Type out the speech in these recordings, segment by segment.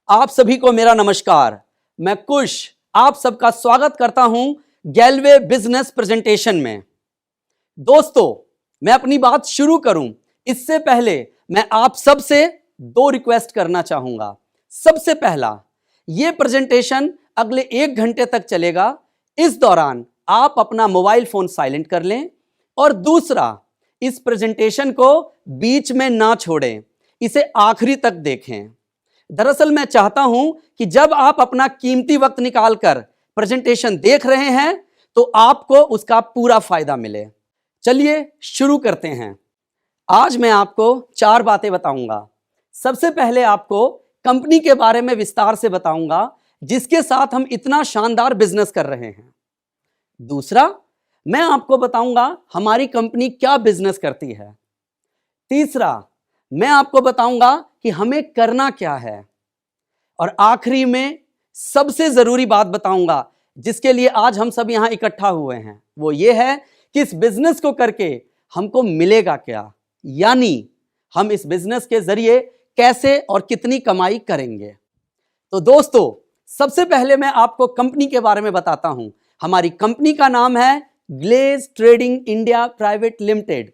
आप सभी को मेरा नमस्कार। मैं कुश आप सबका स्वागत करता हूं गैलवे बिजनेस प्रेजेंटेशन में। दोस्तों, मैं अपनी बात शुरू करूं इससे पहले मैं आप सबसे दो रिक्वेस्ट करना चाहूंगा। सबसे पहला, यह प्रेजेंटेशन अगले 1 घंटे तक चलेगा। इस दौरान आप अपना मोबाइल फोन साइलेंट कर लें। और दूसरा, इस प्रेजेंटेशन को बीच में ना छोड़ें, इसे आखिरी तक देखें। दरअसल मैं चाहता हूं कि जब आप अपना कीमती वक्त निकालकर प्रेजेंटेशन देख रहे हैं तो आपको उसका पूरा फायदा मिले। चलिए शुरू करते हैं। आज मैं आपको 4 बातें बताऊंगा। सबसे पहले आपको कंपनी के बारे में विस्तार से बताऊंगा जिसके साथ हम इतना शानदार बिजनेस कर रहे हैं। दूसरा, मैं आपको बताऊंगा हमारी कंपनी क्या बिजनेस करती है। तीसरा, मैं आपको बताऊंगा कि हमें करना क्या है। और आखिरी में सबसे जरूरी बात बताऊंगा जिसके लिए आज हम सब यहां इकट्ठा हुए हैं, वो ये है कि इस बिजनेस को करके हमको मिलेगा क्या, यानी हम इस बिजनेस के जरिए कैसे और कितनी कमाई करेंगे। तो दोस्तों, सबसे पहले मैं आपको कंपनी के बारे में बताता हूं। हमारी कंपनी का नाम है Glaze trading India private limited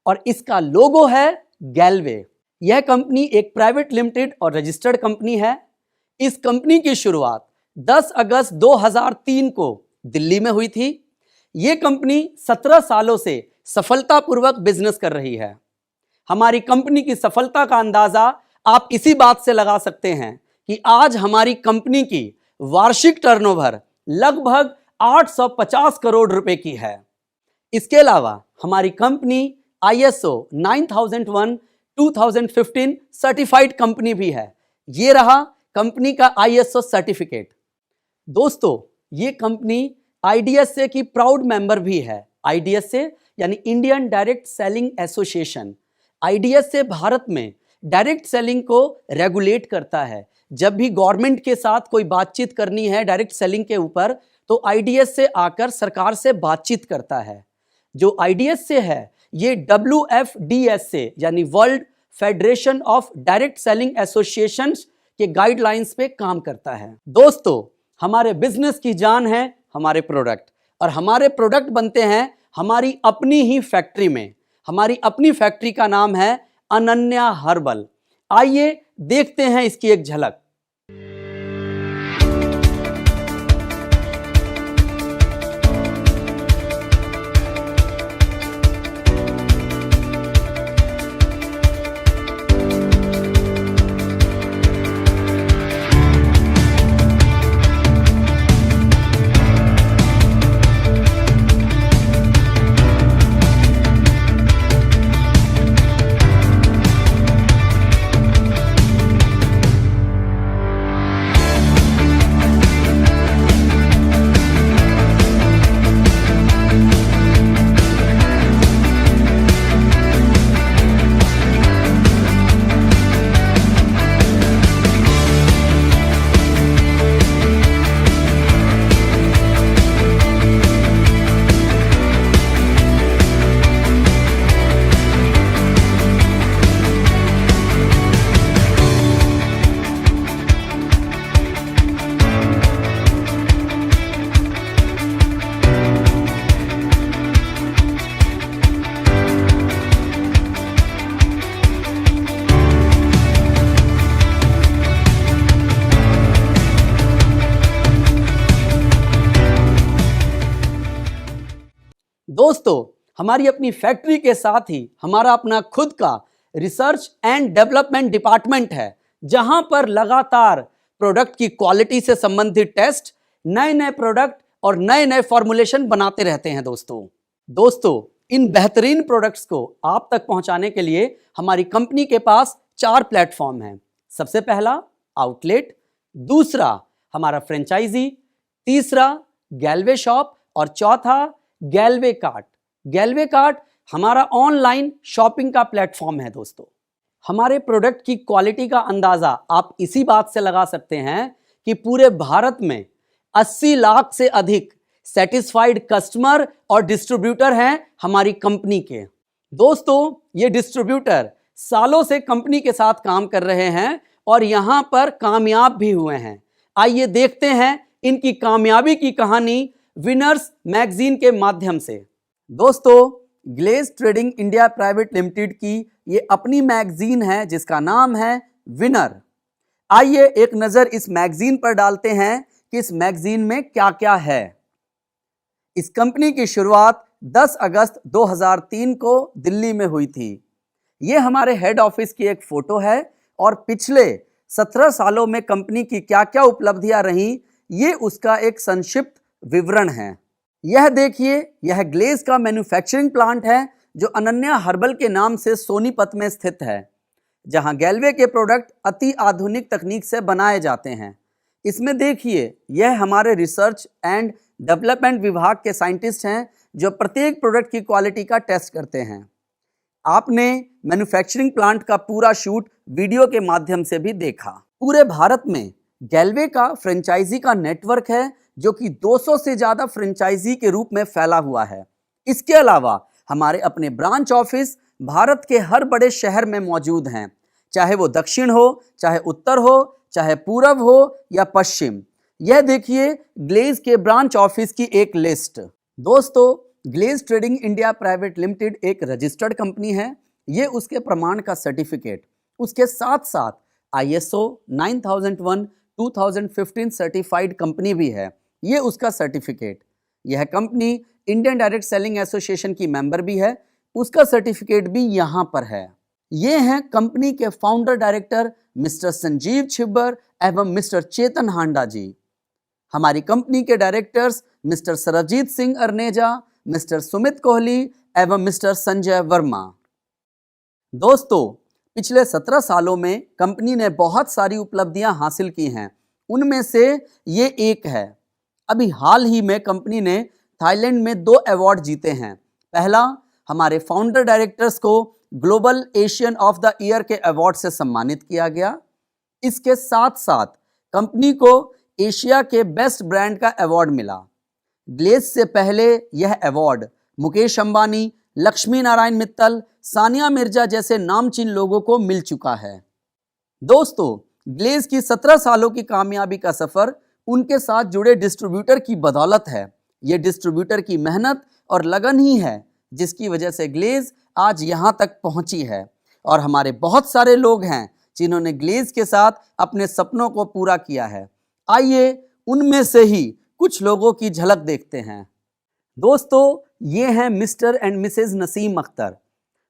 और इसका लोगो है गैलवे। यह कंपनी एक प्राइवेट लिमिटेड और रजिस्टर्ड कंपनी है। इस कंपनी की शुरुआत 10 अगस्त 2003 को दिल्ली में हुई थी। यह कंपनी 17 सालों से सफलतापूर्वक बिजनेस कर रही है। हमारी कंपनी की सफलता का अंदाजा आप इसी बात से लगा सकते हैं कि आज हमारी कंपनी की वार्षिक टर्नओवर लगभग 850 करोड़ रुपए की है। इसके अलावा हमारी कंपनी ISO 9001 2015 सर्टिफाइड कंपनी भी है। ये रहा कंपनी का ISO सर्टिफिकेट। दोस्तों, ये कंपनी IDSA की प्राउड मेंबर भी है। IDSA यानी Indian direct selling association. IDSA Bharat में डायरेक्ट सेलिंग को रेगुलेट करता है। जब भी गवर्नमेंट के साथ कोई बातचीत करनी है डायरेक्ट सेलिंग के ऊपर तो IDSA आकर सरकार से बातचीत करता है। जो IDSA है ये WFDSA यानी world federation of direct selling associations के गाइडलाइंस पे काम करता है। दोस्तों, हमारे बिजनेस की जान है हमारे प्रोडक्ट, और हमारे प्रोडक्ट बनते हैं हमारी अपनी ही फैक्ट्री में। हमारी अपनी फैक्ट्री का नाम है अनन्या हर्बल। आइए देखते हैं इसकी एक झलक। दोस्तों, हमारी अपनी फैक्ट्री के साथ ही हमारा अपना खुद का रिसर्च एंड डेवलपमेंट डिपार्टमेंट है, जहां पर लगातार प्रोडक्ट की क्वालिटी से संबंधित टेस्ट, नए नए प्रोडक्ट और नए नए फॉर्मुलेशन बनाते रहते हैं। दोस्तों, इन बेहतरीन प्रोडक्ट्स को आप तक पहुंचाने के लिए हमारी कंपनी के पास 4 प्लेटफॉर्म हैं। सबसे पहला आउटलेट, दूसरा हमारा फ्रेंचाइजी, तीसरा गैलवे शॉप और चौथा गैलवे कार्ट। गैलवे कार्ट हमारा ऑनलाइन शॉपिंग का प्लेटफॉर्म है। दोस्तों, हमारे प्रोडक्ट की क्वालिटी का अंदाजा आप इसी बात से लगा सकते हैं कि पूरे भारत में 80 लाख से अधिक सेटिस्फाइड कस्टमर और डिस्ट्रीब्यूटर हैं हमारी कंपनी के। दोस्तों, ये डिस्ट्रीब्यूटर सालों से कंपनी के साथ काम कर रहे हैं और यहां पर कामयाब भी हुए हैं। आइए देखते हैं इनकी कामयाबी की कहानी विनर्स मैगजीन के माध्यम से। दोस्तों, Glaze trading India private limited की ये अपनी मैगजीन है जिसका नाम है विनर। आइए एक नजर इस मैगजीन पर डालते हैं कि इस मैगजीन में क्या क्या है। इस कंपनी की शुरुआत 10 अगस्त 2003 को दिल्ली में हुई थी। यह हमारे हेड ऑफिस की एक फोटो है और पिछले 17 सालों में कंपनी की क्या क्या उपलब्धियां रही, ये उसका एक संक्षिप्त विवरण है। यह देखिए, यह ग्लेज का मैन्युफैक्चरिंग प्लांट है जो अनन्या हर्बल के नाम से सोनीपत में स्थित है, जहां गैल्वे के प्रोडक्ट अति आधुनिक तकनीक से बनाए जाते हैं। इसमें देखिए, यह हमारे रिसर्च एंड डेवलपमेंट विभाग के साइंटिस्ट हैं जो प्रत्येक प्रोडक्ट की क्वालिटी का टेस्ट करते हैं। आपने मैन्युफैक्चरिंग प्लांट का पूरा शूट वीडियो के माध्यम से भी देखा। पूरे भारत में गैल्वे का फ्रेंचाइजी का नेटवर्क है जो कि 200 से ज्यादा फ्रेंचाइजी के रूप में फैला हुआ है। इसके अलावा हमारे अपने ब्रांच ऑफिस भारत के हर बड़े शहर में मौजूद हैं, चाहे वो दक्षिण हो, चाहे उत्तर हो, चाहे पूरब हो या पश्चिम। यह देखिए ग्लेज के ब्रांच ऑफिस की एक लिस्ट। दोस्तों, Glaze trading India private limited एक रजिस्टर्ड कंपनी है। ये उसके प्रमाण का सर्टिफिकेट, उसके साथ साथ ISO 9001 2015 सर्टिफाइड कंपनी भी है, ये उसका सर्टिफिकेट। यह company Indian direct selling association की मेंबर भी है, उसका सर्टिफिकेट भी यहाँ पर है। ये हैं कंपनी के founder director mister Sanjeev Chhibber एवं मिस्टर चेतन हांडा जी। हमारी कंपनी के directors mister Sarabjit Singh Arneja, mister Sumit Kohli एवं मिस्टर संजय वर्मा। दोस्तों, पिछले 17 सालों में कंपनी ने बहुत सारी उपलब्धियां हासिल की हैं, उनमें से ये एक है। अभी हाल ही में कंपनी ने थाईलैंड में 2 अवार्ड जीते हैं। पहला, हमारे फाउंडर डायरेक्टर्स को global Asian of the year के अवार्ड से सम्मानित किया गया। इसके साथ साथ कंपनी को एशिया के बेस्ट ब्रांड का अवार्ड मिला। ग्लेज से पहले यह अवार्ड मुकेश अंबानी, लक्ष्मी नारायण मित्तल, सानिया मिर्जा जैसे नामचीन लोगों को मिल चुका है। दोस्तों, ग्लेज की 17 सालों की कामयाबी का सफर उनके साथ जुड़े डिस्ट्रीब्यूटर की बदौलत है। ये डिस्ट्रीब्यूटर की मेहनत और लगन ही है जिसकी वजह से ग्लेज आज यहाँ तक पहुंची है। और हमारे बहुत सारे लोग हैं जिन्होंने ग्लेज के साथ अपने सपनों को पूरा किया है। आइए उनमें से ही कुछ लोगों की झलक देखते हैं। दोस्तों, ये हैं mister and missus Naseem Akhtar.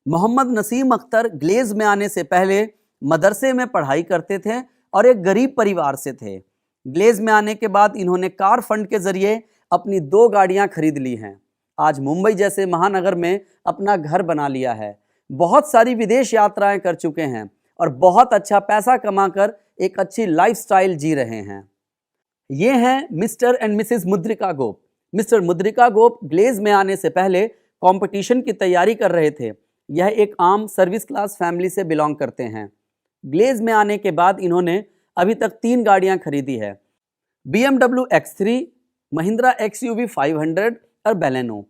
Mohammad Naseem Akhtar Glaze में आने से पहले मदरसे में पढ़ाई करते थे और एक गरीब परिवार से थे। ग्लेज में आने के बाद इन्होंने कार फंड के जरिए अपनी 2 गाड़ियां खरीद ली हैं। आज मुंबई जैसे महानगर में अपना घर बना लिया है। बहुत सारी विदेश यात्राएं कर चुके हैं और बहुत अच्छा पैसा कमाकर एक अच्छी लाइफस्टाइल जी रहे हैं। ये हैं मिस्टर एंड मिसेज मुद्रिका गोप। मिस्टर मुद्रिका गोप ग्लेज में आने से पहले कंपटीशन की तैयारी कर रहे थे। यह एक आम सर्विस क्लास फैमिली से बिलोंग करते हैं। ग्लेज में आने के बाद इन्होंने अभी तक 3 गाड़ियां खरीदी है, BMW X3, महिंद्रा XUV 500 और बैलेनो।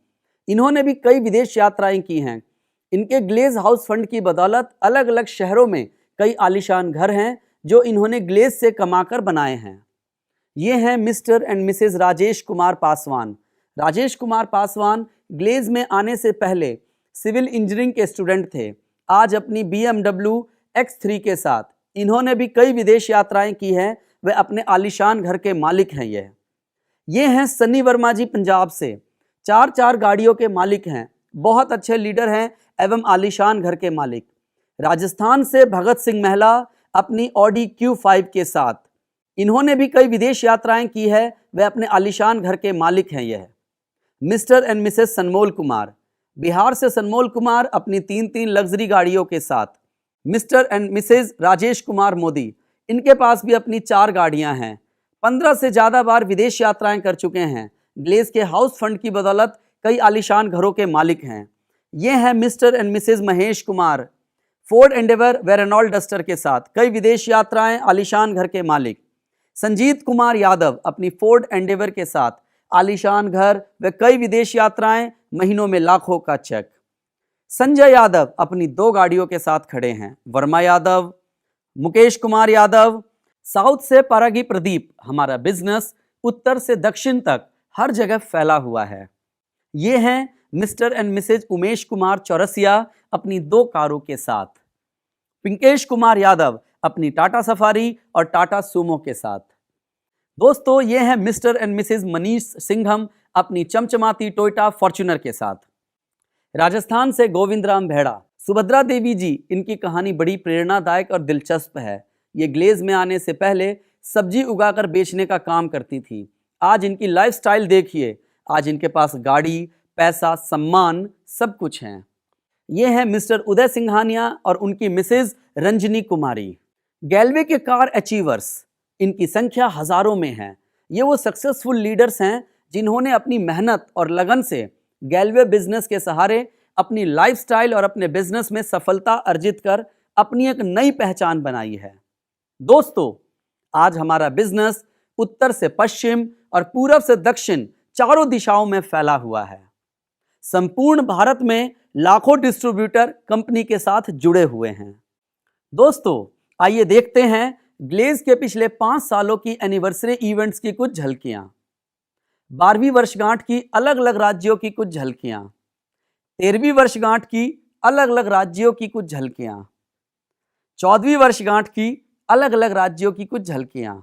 इन्होंने भी कई विदेश यात्राएं की हैं। इनके ग्लेज हाउस फंड की बदौलत अलग अलग शहरों में कई आलीशान घर हैं जो इन्होंने ग्लेज से कमाकर बनाए हैं। ये हैं mister and Mrs Rajesh Kumar Paswan. Rajesh Kumar Paswan Glaze में आने से पहले सिविल इंजीनियरिंग के स्टूडेंट थे। आज अपनी BMW X3 के साथ इन्होंने भी कई विदेश यात्राएं की हैं। वे अपने आलीशान घर के मालिक हैं। ये हैं सन्नी वर्मा जी पंजाब से। 4 गाड़ियों के मालिक हैं, बहुत अच्छे लीडर हैं एवं आलीशान घर के मालिक। राजस्थान से भगत सिंह महला अपनी Audi Q5 के साथ इन्होंने भी कई विदेश यात्राएं की है। वे अपने आलीशान घर के मालिक हैं। यह Mr and Mrs Sanmol Kumar. Bihar से सनमोल कुमार अपनी 3 लग्जरी गाड़ियों के साथ। Mr and Mrs Rajesh Kumar Modi, इनके पास भी अपनी 4 गाड़ियां हैं। 15 से ज़्यादा बार विदेश यात्राएं कर चुके हैं। ग्लेज के हाउस फंड की बदौलत कई आलीशान घरों के मालिक हैं। ये हैं mister and missus Mahesh Kumar. Ford Endeavour व रेनॉल्ट डस्टर के साथ कई विदेश यात्राएं, आलीशान घर के मालिक। संजीत कुमार यादव अपनी फोर्ड एंडेवर के साथ आलीशान घर व कई विदेश यात्राएं, महीनों में लाखों का चेक। संजय यादव अपनी 2 गाड़ियों के साथ खड़े हैं। वर्मा यादव मुकेश कुमार यादव। साउथ से पारागी प्रदीप। हमारा बिजनेस उत्तर से दक्षिण तक हर जगह फैला हुआ है। ये हैं mister and missus Umesh Kumar Chaurasia अपनी 2 कारों के साथ। पिंकेश कुमार यादव अपनी टाटा सफारी और टाटा सूमो के साथ। दोस्तों, ये हैं mister and missus Manish Singham अपनी चमचमाती टोयोटा फॉर्च्यूनर के साथ। राजस्थान से गोविंदराम भेड़ा। सुभद्रा देवी जी, इनकी कहानी बड़ी प्रेरणादायक और दिलचस्प है। ये ग्लेज में आने से पहले सब्जी उगाकर बेचने का काम करती थी। आज इनकी लाइफस्टाइल देखिए। आज इनके पास गाड़ी, पैसा, सम्मान सब कुछ है। ये हैं मिस्टर उदय सिंघानिया और उनकी मिसेज रंजनी कुमारी। गैल्वे के कार अचीवर्स, इनकी संख्या हजारों में है। ये वो सक्सेसफुल लीडर्स हैं जिन्होंने अपनी मेहनत और लगन से गैल्वे बिजनेस के सहारे अपनी लाइफस्टाइल और अपने बिजनेस में सफलता अर्जित कर अपनी एक नई पहचान बनाई है। दोस्तों, आज हमारा बिजनेस उत्तर से पश्चिम और पूरब से दक्षिण चारों दिशाओं में फैला हुआ है। संपूर्ण भारत में लाखों डिस्ट्रीब्यूटर कंपनी के साथ जुड़े हुए हैं। दोस्तों, आइए देखते हैं ग्लेज के पिछले 5 सालों की एनिवर्सरी इवेंट्स की कुछ झलकियां। 12वीं वर्षगांठ की अलग अलग राज्यों की कुछ झलकियां। 13वीं वर्षगांठ की अलग अलग राज्यों की कुछ झलकियां। 14वीं वर्षगांठ की अलग अलग राज्यों की कुछ झलकियां।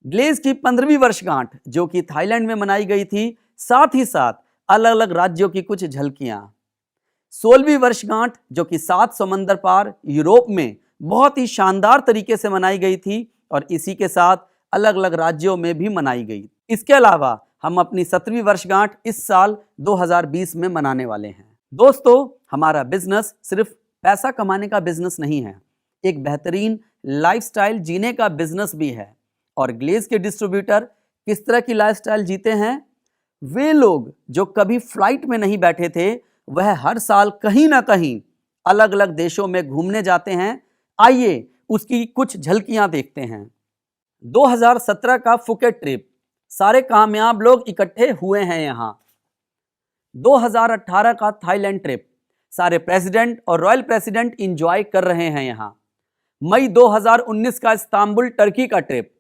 ग्लेज की 15वीं वर्षगांठ जो कि थाईलैंड में मनाई गई थी, साथ ही साथ अलग अलग राज्यों की कुछ झलकियां। 16वीं वर्षगांठ जो कि 7 समंदर पार यूरोप में बहुत ही शानदार तरीके से मनाई गई थी और इसी के साथ अलग अलग राज्यों में भी मनाई गई। इसके अलावा हम अपनी 17वीं वर्षगांठ इस साल 2020 में मनाने वाले हैं। दोस्तों, हमारा बिजनेस सिर्फ पैसा कमाने का बिजनेस नहीं है, एक बेहतरीन लाइफस्टाइल जीने का बिजनेस भी है। और ग्लेज के डिस्ट्रीब्यूटर किस तरह की लाइफस्टाइल जीते हैं? वे लोग जो कभी फ्लाइट में नहीं बैठे थे, वह हर साल कहीं ना कहीं अलग अलग देशों में घूमने जाते हैं। आइए उसकी कुछ झलकियां देखते हैं। 2017 का फुकेट ट्रिप, सारे कामयाब लोग इकट्ठे हुए हैं यहाँ। 2018 का थाईलैंड ट्रिप, सारे प्रेसिडेंट और रॉयल प्रेसिडेंट इंजॉय कर रहे हैं यहाँ। मई 2019 का इस्तांबुल टर्की का ट्रिप,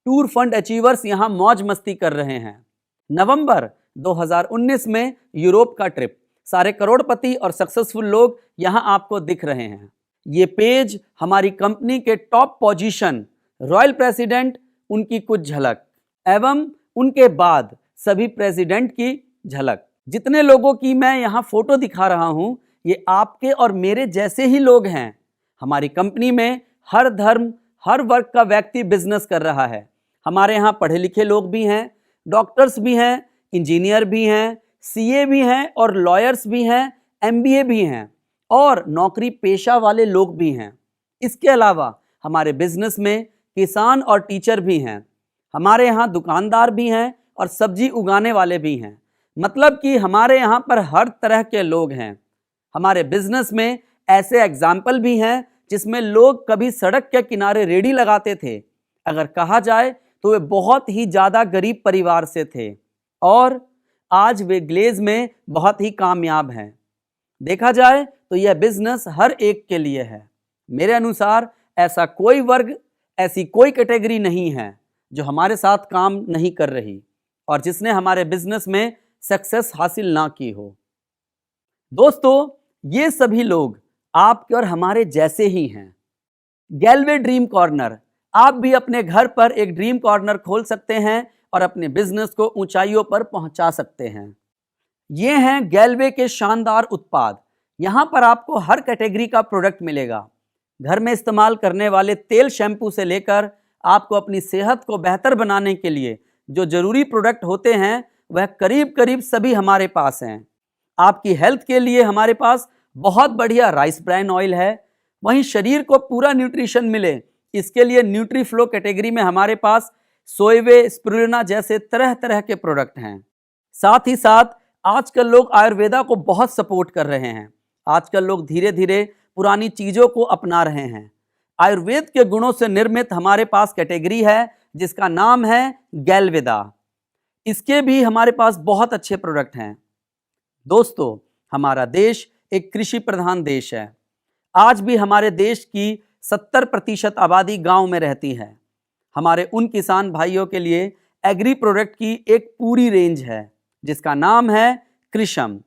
टूर फंड अचीवर्स यहाँ मौज मस्ती कर रहे हैं। नवंबर 2019 में यूरोप का ट्रिप, सारे करोड़पति और सक्सेसफुल लोग यहाँ आपको दिख रहे हैं। ये पेज हमारी कंपनी के टॉप पोजीशन, रॉयल प्रेसिडेंट, उनकी कुछ झलक एवं उनके बाद सभी प्रेसिडेंट की झलक। जितने लोगों की मैं यहाँ फोटो दिखा रहा हूँ, ये आपके और मेरे जैसे ही लोग हैं। हमारी कंपनी में हर धर्म, हर वर्ग का व्यक्ति बिजनेस कर रहा है। हमारे यहाँ पढ़े लिखे लोग भी हैं, डॉक्टर्स भी हैं, इंजीनियर भी हैं, सीए भी हैं और लॉयर्स भी हैं, एमबीए भी हैं और नौकरी पेशा वाले लोग भी हैं। इसके अलावा हमारे बिजनेस में किसान और टीचर भी हैं। हमारे यहाँ दुकानदार भी हैं और सब्जी उगाने वाले भी हैं। मतलब कि हमारे यहाँ पर हर तरह के लोग हैं। हमारे बिजनेस में ऐसे एग्जाम्पल भी हैं जिसमें लोग कभी सड़क के किनारे रेडी लगाते थे, अगर कहा जाए तो वे बहुत ही ज़्यादा गरीब परिवार से थे और आज वे ग्लेज में बहुत ही कामयाब हैं। देखा जाए तो यह बिजनेस हर एक के लिए है। मेरे अनुसार ऐसा कोई वर्ग, ऐसी कोई कैटेगरी नहीं है जो हमारे साथ काम नहीं कर रही और जिसने हमारे बिजनेस में सक्सेस हासिल ना की हो। दोस्तों, ये सभी लोग आपके और हमारे जैसे ही हैं। गैल्वे ड्रीम कॉर्नर, आप भी अपने घर पर एक ड्रीम कॉर्नर खोल सकते हैं और अपने बिजनेस को ऊंचाइयों पर पहुंचा सकते हैं। ये हैं गैल्वे के शानदार उत्पाद। यहाँ पर आपको हर कैटेगरी का प्रोडक्ट मिलेगा। घर में इस्तेमाल करने वाले तेल, शैम्पू से लेकर आपको अपनी सेहत को बेहतर बनाने के लिए जो जरूरी प्रोडक्ट होते हैं, वह करीब करीब सभी हमारे पास हैं। आपकी हेल्थ के लिए हमारे पास बहुत बढ़िया राइस ब्रान ऑयल है। वहीं शरीर को पूरा न्यूट्रिशन मिले, इसके लिए न्यूट्रीफ्लो कैटेगरी में हमारे पास सोयवे, स्पिरुलिना जैसे तरह तरह के प्रोडक्ट हैं। साथ ही साथ आजकल लोग आयुर्वेदा को बहुत सपोर्ट कर रहे हैं। आजकल लोग धीरे धीरे पुरानी चीज़ों को अपना रहे हैं। आयुर्वेद के गुणों से निर्मित हमारे पास कैटेगरी है जिसका नाम है गैल्वेदा। इसके भी हमारे पास बहुत अच्छे प्रोडक्ट हैं। दोस्तों, हमारा देश एक कृषि प्रधान देश है। आज भी हमारे देश की 70% आबादी गांव में रहती है। हमारे उन किसान भाइयों के लिए एग्री प्रोडक्ट की एक पूरी रेंज है जिसका नाम है कृषम।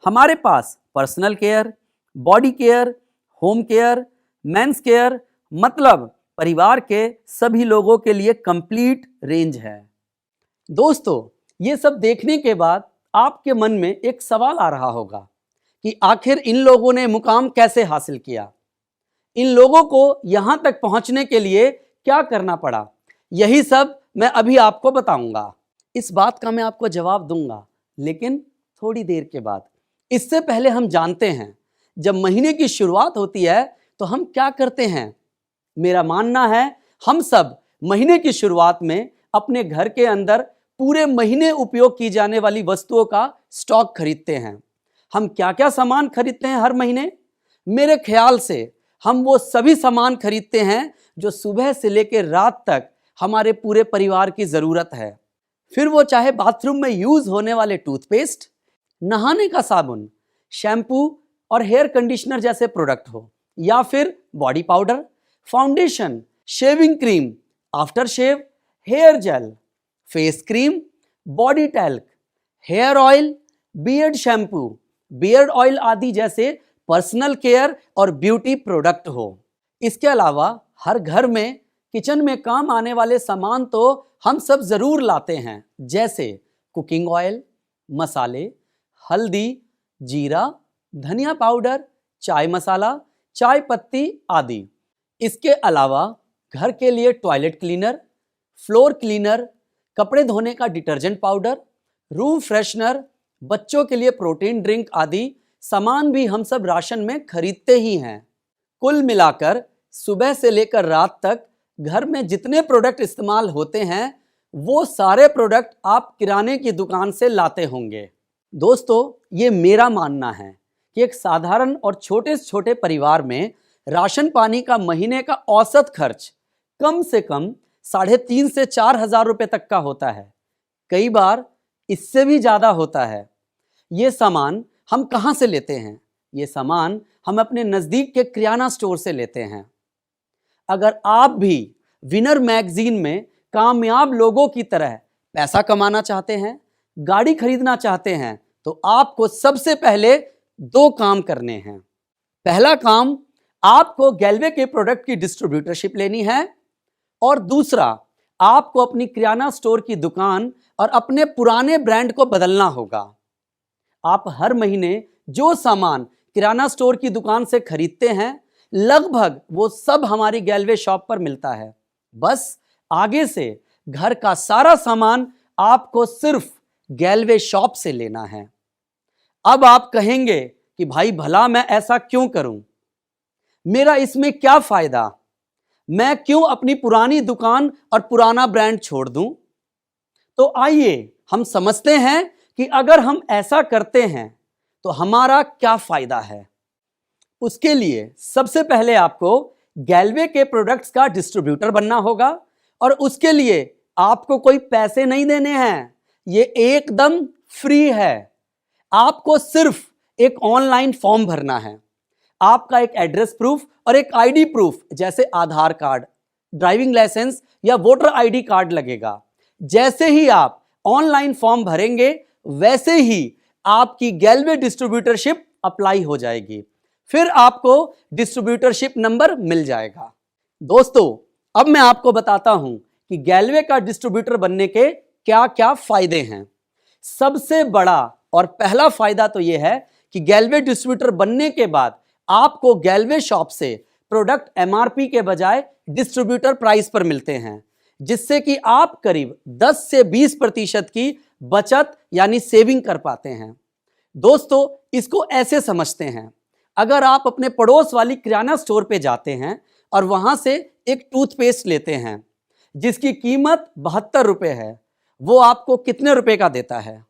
हमारे पास personal care, body care, home care, men's care, मतलब परिवार के सभी लोगों के लिए कंप्लीट रेंज है। दोस्तों, ये सब देखने के बाद आपके मन में एक सवाल आ रहा होगा कि आखिर इन लोगों ने मुकाम कैसे हासिल किया, इन लोगों को यहां तक पहुंचने के लिए क्या करना पड़ा। यही सब मैं अभी आपको बताऊंगा। इस बात का मैं आपको जवाब दूंगा, लेकिन थोड़ी देर के बाद। इससे पहले हम जानते हैं जब महीने की शुरुआत होती है तो हम क्या करते हैं। मेरा मानना है हम सब महीने की शुरुआत में अपने घर के अंदर पूरे महीने उपयोग की जाने वाली वस्तुओं का स्टॉक खरीदते हैं। हम क्या क्या सामान खरीदते हैं हर महीने? मेरे ख्याल से हम वो सभी सामान खरीदते हैं जो सुबह से लेकर रात तक हमारे पूरे परिवार की जरूरत है। फिर वो चाहे बाथरूम में यूज होने वाले टूथपेस्ट, नहाने का साबुन, शैम्पू और हेयर कंडीशनर जैसे प्रोडक्ट हो, या फिर body powder, foundation, shaving cream, after shave, hair gel, face cream, body talc, hair oil, beard shampoo, beard oil आदि जैसे पर्सनल केयर और ब्यूटी प्रोडक्ट हो। इसके अलावा हर घर में किचन में काम आने वाले सामान तो हम सब जरूर लाते हैं, जैसे कुकिंग ऑयल, मसाले, हल्दी, जीरा, धनिया पाउडर, चाय मसाला, चाय पत्ती आदि। इसके अलावा घर के लिए टॉयलेट क्लीनर, फ्लोर क्लीनर, कपड़े धोने का डिटर्जेंट पाउडर, रूम फ्रेशनर, बच्चों के लिए प्रोटीन ड्रिंक आदि सामान भी हम सब राशन में खरीदते ही हैं। कुल मिलाकर सुबह से लेकर रात तक घर में जितने प्रोडक्ट इस्तेमाल होते हैं वो सारे प्रोडक्ट आप किराने की दुकान से लाते होंगे। दोस्तों, ये मेरा मानना है कि एक साधारण और छोटे से छोटे परिवार में राशन पानी का महीने का औसत खर्च कम से कम 3,500 से 4,000 रुपए तक का होता है। कई बार इससे भी ज्यादा होता है। ये सामान हम कहां से लेते हैं? ये सामान हम अपने नजदीक के किराना स्टोर से लेते हैं। अगर आप भी विनर मैगजीन में कामयाब लोगों की तरह पैसा कमाना चाहते हैं, गाड़ी खरीदना चाहते हैं, तो आपको सबसे पहले 2 काम करने हैं। पहला काम, आपको गैल्वे के प्रोडक्ट की डिस्ट्रीब्यूटरशिप लेनी है, और दूसरा, आपको अपनी किराना स्टोर की दुकान और अपने पुराने ब्रांड को बदलना होगा। आप हर महीने जो सामान किराना स्टोर की दुकान से खरीदते हैं लगभग वो सब हमारी गैल्वे शॉप पर मिलता है। बस आगे से घर का सारा सामान आपको सिर्फ गैल्वे शॉप से लेना है। अब आप कहेंगे कि भाई भला मैं ऐसा क्यों करूं? मेरा इसमें क्या फायदा? मैं क्यों अपनी पुरानी दुकान और पुराना ब्रांड छोड़ दूं? तो आइए हम समझते हैं कि अगर हम ऐसा करते हैं तो हमारा क्या फायदा है। उसके लिए सबसे पहले आपको गैल्वे के प्रोडक्ट्स का डिस्ट्रीब्यूटर बनना होगा, और उसके लिए आपको कोई पैसे नहीं देने हैं। ये एकदम फ्री है। आपको सिर्फ एक ऑनलाइन फॉर्म भरना है। आपका एक एड्रेस प्रूफ और एक आईडी प्रूफ जैसे आधार कार्ड, ड्राइविंग लाइसेंस या वोटर आईडी कार्ड लगेगा। जैसे ही आप ऑनलाइन फॉर्म भरेंगे वैसे ही आपकी गैल्वे डिस्ट्रीब्यूटरशिप अप्लाई हो जाएगी। फिर आपको डिस्ट्रीब्यूटरशिप नंबर मिल जाएगा। दोस्तों, अब मैं आपको बताता हूं कि गैल्वे का डिस्ट्रीब्यूटर बनने के क्या क्या फायदे हैं। सबसे बड़ा और पहला फायदा तो यह है कि गैल्वे डिस्ट्रीब्यूटर बनने के बाद आपको गैल्वे शॉप से प्रोडक्ट एमआरपी के बजाय डिस्ट्रीब्यूटर प्राइस पर मिलते हैं, जिससे कि आप करीब 10 से 20% की बचत यानी सेविंग कर पाते हैं। दोस्तों, इसको ऐसे समझते हैं, अगर आप अपने पड़ोस वाली किराना स्टोर पे जाते हैं और वहां से एक टूथपेस्ट लेते हैं जिसकी कीमत 72 रुपए है, वो आपको कितने रुपए का देता है?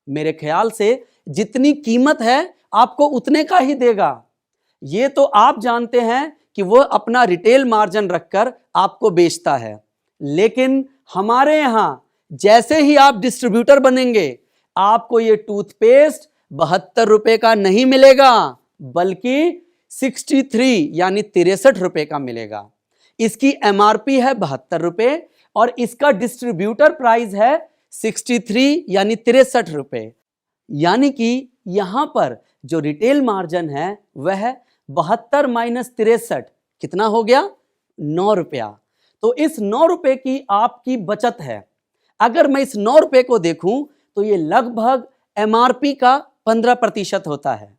मेरे ख्याल से जितनी कीमत है आपको उतने का ही देगा। ये तो आप जानते हैं कि वो अपना रिटेल मार्जिन रखकर आपको बेचता है, लेकिन हमारे यहां जैसे ही आप डिस्ट्रीब्यूटर बनेंगे आपको ये टूथपेस्ट 72 रुपए का नहीं मिलेगा, बल्कि 63 यानी 63 रुपए का मिलेगा। इसकी एमआरपी है 72 रुपए और इसका डिस्ट्रीब्यूटर प्राइस है 63 यानी 63 रुपए। यानी कि यहां पर जो रिटेल मार्जिन है वह 72 माइनस 63 कितना हो गया? 9 रुपया। तो इस 9 रुपए की आपकी बचत है। अगर मैं इस 9 रुपए को देखूं तो ये लगभग एमआरपी का 15% होता है।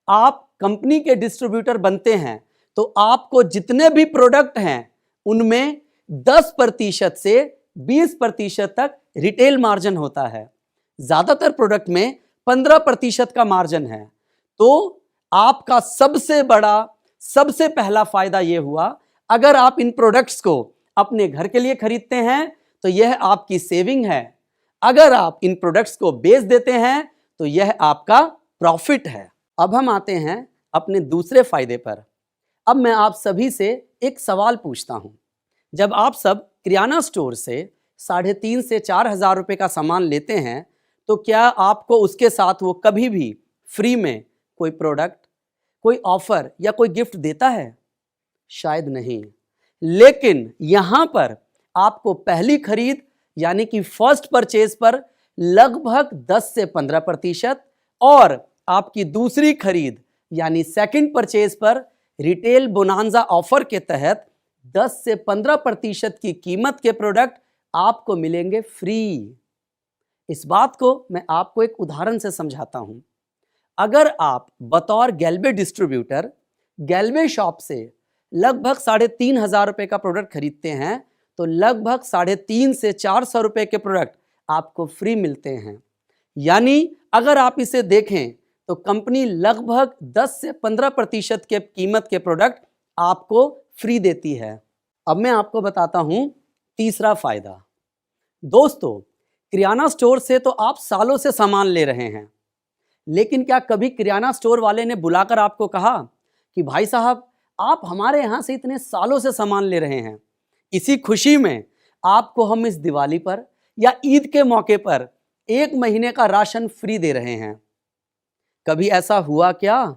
आप कंपनी के डिस्ट्रीब्यूटर बनते हैं तो आपको जितने भी प्रोडक्ट हैं उनमें 10% से 20% तक रिटेल मार्जिन होता है। ज्यादातर प्रोडक्ट में 15% का मार्जिन है। तो आपका सबसे बड़ा, सबसे पहला फायदा यह हुआ, अगर आप इन प्रोडक्ट्स को अपने घर के लिए खरीदते हैं तो यह आपकी सेविंग है। अगर आप इन प्रोडक्ट्स को बेच देते हैं तो यह आपका प्रॉफिट है। अब हम आते हैं अपने दूसरे फायदे पर। अब मैं आप सभी से एक सवाल पूछता हूं। जब आप सब किराना स्टोर से 3,500 से 4,000 रुपए का सामान लेते हैं तो क्या आपको उसके साथ वो कभी भी फ्री में कोई प्रोडक्ट, कोई ऑफर या कोई गिफ्ट देता है? शायद नहीं। लेकिन यहां पर आपको पहली खरीद यानी कि फर्स्ट परचेज पर लगभग 10 से 15% और आपकी दूसरी खरीद यानी सेकंड परचेज पर रिटेल बोनांजा ऑफर के तहत 10 से 15% की कीमत के प्रोडक्ट आपको मिलेंगे फ्री। इस बात को मैं आपको एक उदाहरण से समझाता हूं। अगर आप बतौर गैल्वे डिस्ट्रीब्यूटर गैल्वे शॉप से लगभग 3,500 रुपए का प्रोडक्ट खरीदते हैं तो लगभग 350 से 400 रुपए के प्रोडक्ट आपको फ्री मिलते हैं। यानी अगर आप इसे देखें तो कंपनी लगभग 10 से 15% के कीमत के प्रोडक्ट आपको फ्री देती है। अब मैं आपको बताता हूं तीसरा फायदा। दोस्तों, किराना स्टोर से तो आप सालों से सामान ले रहे हैं, लेकिन क्या कभी किराना स्टोर वाले ने बुलाकर आपको कहा कि भाई साहब, आप हमारे यहां से इतने सालों से सामान ले रहे हैं, इसी खुशी में आपको हम इस दिवाली पर या ईद के मौके पर 1 महीने का राशन फ्री दे रहे हैं? कभी ऐसा हुआ क्या?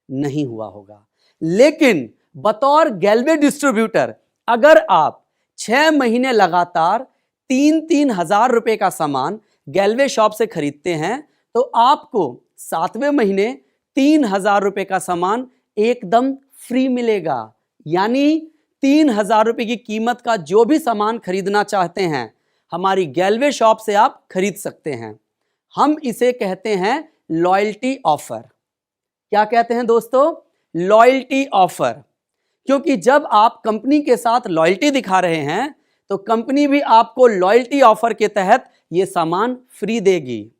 नहीं हुआ होगा। लेकिन बतौर गैल्वे डिस्ट्रीब्यूटर अगर आप 6 महीने लगातार 3-3 हजार रुपए का सामान गैल्वे शॉप से खरीदते हैं तो आपको 7वें महीने 3,000 रुपए का सामान एकदम फ्री मिलेगा। यानी 3,000 रुपए की कीमत का जो भी सामान खरीदना चाहते हैं हमारी गैल्वे शॉप से आप खरीद सकते हैं। हम इसे कहते हैं लॉयल्टी ऑफर। क्या कहते हैं दोस्तों? Loyalty offer. क्योंकि जब आप कंपनी के साथ लॉयल्टी दिखा रहे हैं तो कंपनी भी आपको लॉयल्टी ऑफर के तहत यह सामान फ्री देगी।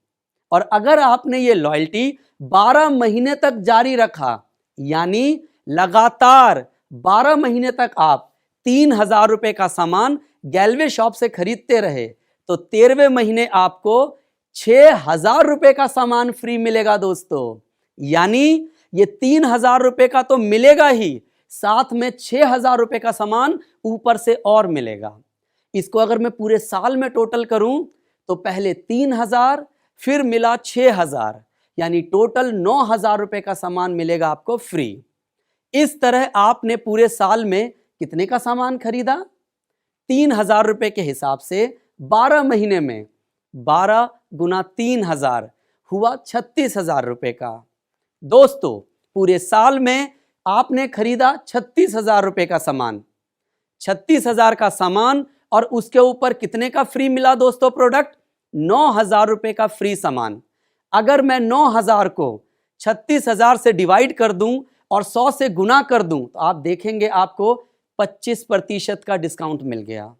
और अगर आपने ये लॉयल्टी 12 महीने तक जारी रखा, यानी लगातार 12 महीने तक आप 3,000 रुपए का सामान गैल्वे शॉप से खरीदते रहे तो 13वें महीने आपको 6,000 रुपए का सामान फ्री मिलेगा दोस्तों। यानी ये 3,000 रुपए का तो मिलेगा ही, साथ में 6,000 रुपए का सामान ऊपर से और मिलेगा। इसको अगर मैं पूरे साल में टोटल करूं तो पहले 3,000 फिर मिला 6,000, यानी टोटल 9,000 रुपए का सामान मिलेगा आपको फ्री। इस तरह आपने पूरे साल में कितने का सामान खरीदा? 3,000 रुपए के हिसाब से 12 महीने में 12 गुना 3,000 हुआ 36,000 रुपए का। दोस्तों, पूरे साल में आपने खरीदा 36,000 रुपए का सामान। 36,000 का सामान और उसके ऊपर कितने का फ्री मिला दोस्तों प्रोडक्ट? 9,000 रुपए का फ्री सामान। अगर मैं 9,000 को 36,000 से डिवाइड कर दूं और 100 से गुना कर दूं तो आप देखेंगे आपको 25% का डिस्काउंट मिल गया।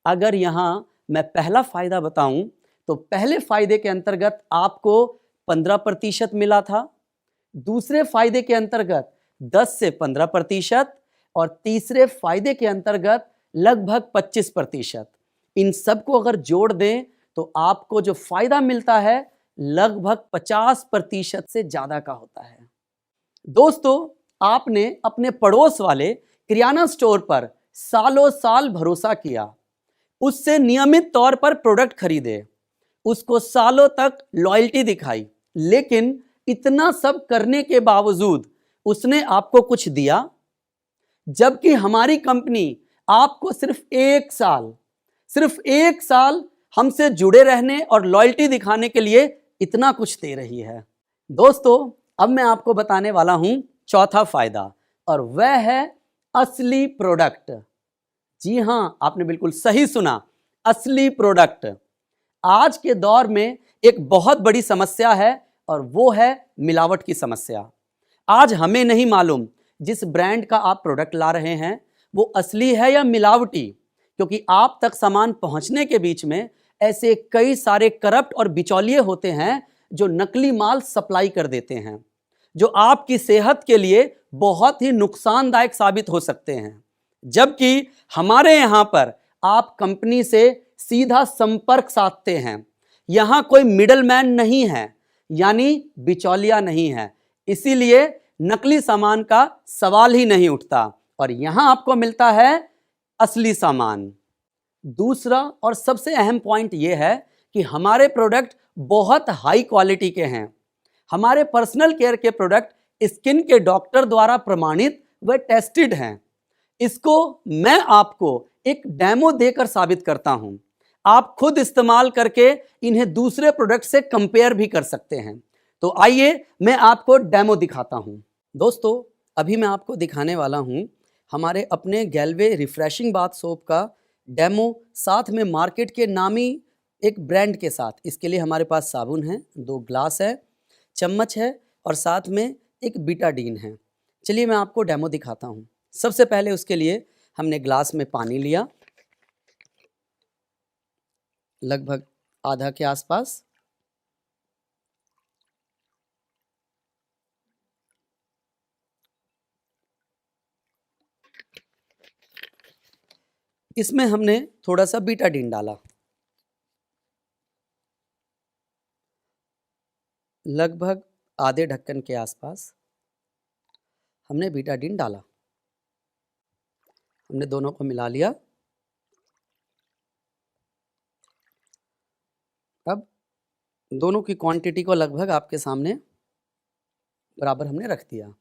अगर यहां मैं पहला फायदा बताऊं तो पहले फायदे के अंतर्गत आपको 15% मिला था, दूसरे फायदे के अंतर्गत 10 से 15% और तीसरे फायदे के अंतर्गत लगभग 25%। इन सबको अगर जोड़ दें तो आपको जो फायदा मिलता है लगभग 50% से ज्यादा का होता है। दोस्तों, आपने अपने पड़ोस वाले किराना स्टोर पर सालों साल भरोसा किया, उससे नियमित तौर पर प्रोडक्ट खरीदे, उसको सालों तक लॉयल्टी दिखाई, लेकिन इतना सब करने के बावजूद उसने आपको कुछ दिया, जबकि हमारी कंपनी आपको सिर्फ एक साल हमसे जुड़े रहने और लॉयल्टी दिखाने के लिए इतना कुछ दे रही है। दोस्तों, अब मैं आपको बताने वाला हूं चौथा फायदा, और वह है असली प्रोडक्ट। जी हां, आपने बिल्कुल सही सुना, असली प्रोडक्ट। आज के दौर में एक बहुत बड़ी समस्या है और वो है मिलावट की समस्या। आज हमें नहीं मालूम जिस ब्रांड का आप प्रोडक्ट ला रहे हैं वो असली है या मिलावटी, क्योंकि आप तक सामान पहुंचने के बीच में ऐसे कई सारे करप्ट और बिचौलिए होते हैं जो नकली माल सप्लाई कर देते हैं, जो आपकी सेहत के लिए बहुत ही नुकसानदायक साबित हो सकते हैं। जबकि हमारे यहां पर आप कंपनी से सीधा संपर्क साधते हैं, यहां कोई मिडलमैन नहीं है, यानी बिचौलिया नहीं है, इसीलिए नकली सामान का सवाल ही नहीं उठता और यहां आपको मिलता है असली सामान। दूसरा और सबसे अहम पॉइंट यह है कि हमारे प्रोडक्ट बहुत हाई क्वालिटी के हैं। हमारे पर्सनल केयर के प्रोडक्ट स्किन के डॉक्टर द्वारा प्रमाणित व टेस्टेड हैं। इसको मैं आपको एक डेमो देकर साबित करता हूं। आप खुद इस्तेमाल करके इन्हें दूसरे प्रोडक्ट से कंपेयर भी कर सकते हैं। तो आइए मैं आपको डेमो दिखाता हूं। दोस्तों, अभी मैं आपको दिखाने वाला हूं हमारे अपने गैल्वे रिफ्रेशिंग बाथ सोप का डेमो, साथ में मार्केट के नामी एक ब्रांड के साथ। इसके लिए हमारे पास साबुन है, 2 ग्लास है, चम्मच है और साथ में एक बीटाडीन है। चलिए मैं आपको डेमो दिखाता हूं। सबसे पहले उसके लिए हमने ग्लास में पानी लिया, लगभग आधा के आसपास। इसमें हमने थोड़ा सा बीटाडीन डाला, लगभग आधे ढक्कन के आसपास हमने बीटाडीन डाला। हमने दोनों को मिला लिया। अब दोनों की क्वांटिटी को लगभग आपके सामने बराबर हमने रख दिया।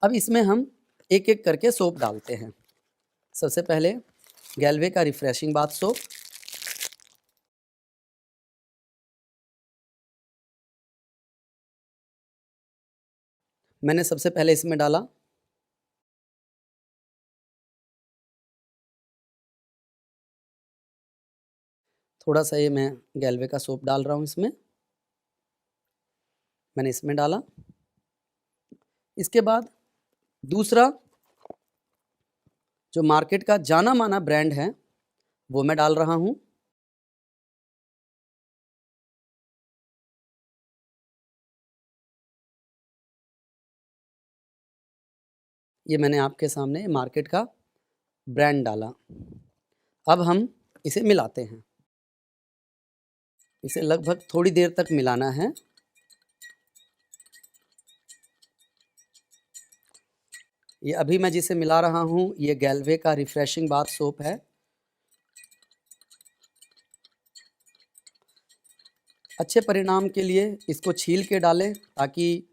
अब इसमें हम एक एक करके सोप डालते हैं। सबसे पहले गैल्वे का रिफ्रेशिंग बाथ सोप, मैंने सबसे पहले इसमें डाला। थोड़ा सा ये मैं गैल्वे का सोप डाल रहा हूँ इसमें, मैंने इसमें डाला। इसके बाद दूसरा जो मार्केट का जाना माना ब्रांड है वो मैं डाल रहा हूँ। ये मैंने आपके सामने मार्केट का ब्रांड डाला। अब हम इसे मिलाते हैं। इसे लगभग थोड़ी देर तक मिलाना है। ये अभी मैं जिसे मिला रहा हूँ ये गैल्वे का रिफ्रेशिंग बाथ सोप है। अच्छे परिणाम के लिए इसको छील के डालें ताकि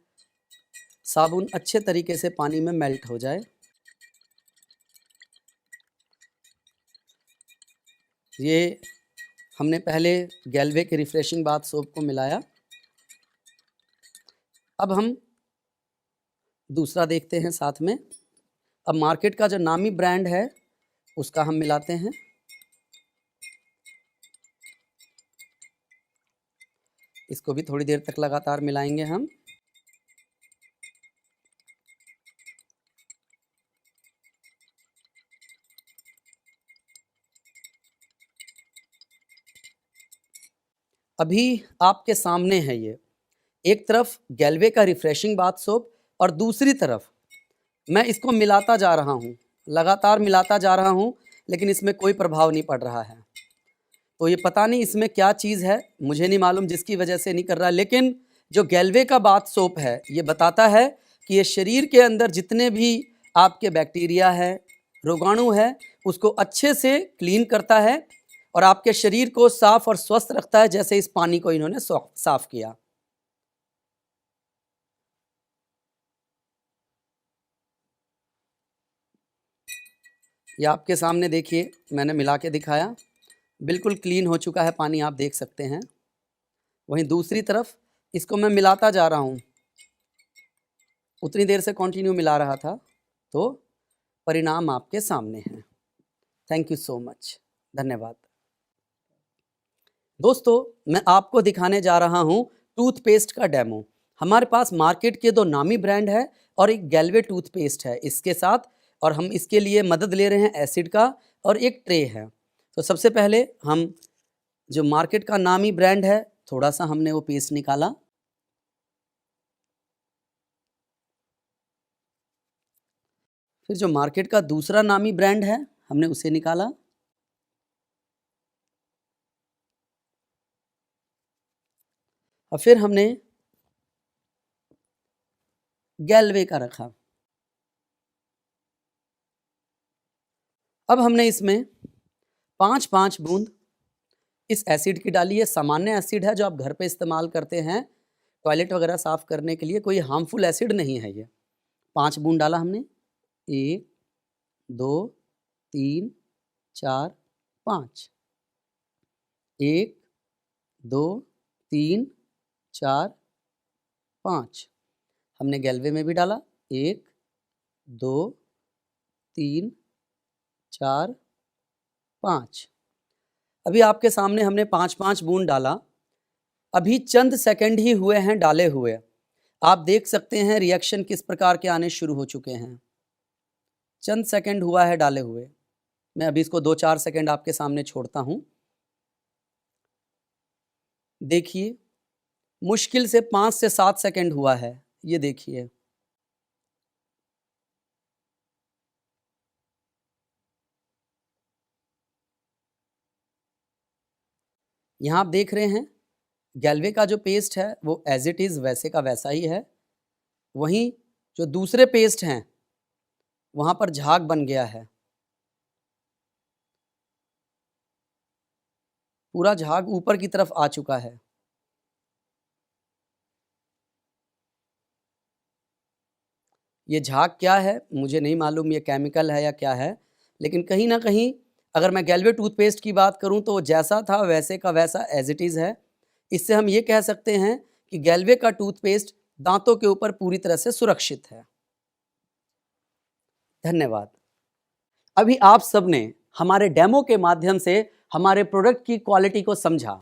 साबुन अच्छे तरीके से पानी में मेल्ट हो जाए। ये हमने पहले गैल्वे के रिफ्रेशिंग बाथ सोप को मिलाया। अब हम दूसरा देखते हैं साथ में। अब मार्केट का जो नामी ब्रांड है उसका हम मिलाते हैं। इसको भी थोड़ी देर तक लगातार मिलाएंगे हम। अभी आपके सामने है ये, एक तरफ गैल्वे का रिफ्रेशिंग बाथ सोप और दूसरी तरफ मैं इसको मिलाता जा रहा हूँ, लगातार मिलाता जा रहा हूँ, लेकिन इसमें कोई प्रभाव नहीं पड़ रहा है। तो ये पता नहीं इसमें क्या चीज़ है, मुझे नहीं मालूम जिसकी वजह से नहीं कर रहा। लेकिन जो गैल्वे का बाथ सोप है ये बताता है कि ये शरीर के अंदर जितने भी आपके बैक्टीरिया है, रोगाणु है, उसको अच्छे से क्लीन करता है और आपके शरीर को साफ और स्वस्थ रखता है, जैसे इस पानी को इन्होंने साफ किया। ये आपके सामने देखिए, मैंने मिला के दिखाया, बिल्कुल क्लीन हो चुका है पानी, आप देख सकते हैं। वहीं दूसरी तरफ इसको मैं मिलाता जा रहा हूँ, उतनी देर से कंटिन्यू मिला रहा था, तो परिणाम आपके सामने हैं। थैंक यू सो मच, धन्यवाद। दोस्तों, मैं आपको दिखाने जा रहा हूँ टूथपेस्ट का डेमो। हमारे पास मार्केट के 2 नामी ब्रांड है और एक गैल्वे टूथपेस्ट है इसके साथ, और हम इसके लिए मदद ले रहे हैं एसिड का, और एक ट्रे है। तो सबसे पहले हम जो मार्केट का नामी ब्रांड है, थोड़ा सा हमने वो पेस्ट निकाला, फिर जो मार्केट का दूसरा नामी ब्रांड है हमने उसे निकाला, और फिर हमने गैल्वे का रखा। अब हमने इसमें 5-5 बूंद इस एसिड की डाली। है सामान्य एसिड है जो आप घर पे इस्तेमाल करते हैं टॉयलेट वगैरह साफ करने के लिए, कोई हार्मफुल एसिड नहीं है ये। 5 बूंद डाला हमने, 1 2 3 4 5, 1 2 3 4 5। हमने गैल्वे में भी डाला, 1 2 3 4 5। अभी आपके सामने हमने 5-5 बूंद डाला। अभी चंद सेकंड ही हुए हैं डाले हुए, आप देख सकते हैं रिएक्शन किस प्रकार के आने शुरू हो चुके हैं। चंद सेकंड हुआ है डाले हुए, मैं अभी इसको 2-4 सेकंड आपके सामने छोड़ता हूं। देखिए, मुश्किल से 5 से 7 सेकंड हुआ है, ये देखिए। यहां आप देख रहे हैं गैल्वे का जो पेस्ट है वो एज इट इज वैसे का वैसा ही है, वहीं जो दूसरे पेस्ट हैं वहां पर झाग बन गया है, पूरा झाग ऊपर की तरफ आ चुका है। ये झाग क्या है मुझे नहीं मालूम, ये केमिकल है या क्या है, लेकिन कहीं ना कहीं अगर मैं गैल्वे टूथपेस्ट की बात करूं तो जैसा था वैसे का वैसा एज इट इज़ है। इससे हम ये कह सकते हैं कि गैल्वे का टूथपेस्ट दांतों के ऊपर पूरी तरह से सुरक्षित है। धन्यवाद। अभी आप सबने हमारे डेमो के माध्यम से हमारे प्रोडक्ट की क्वालिटी को समझा।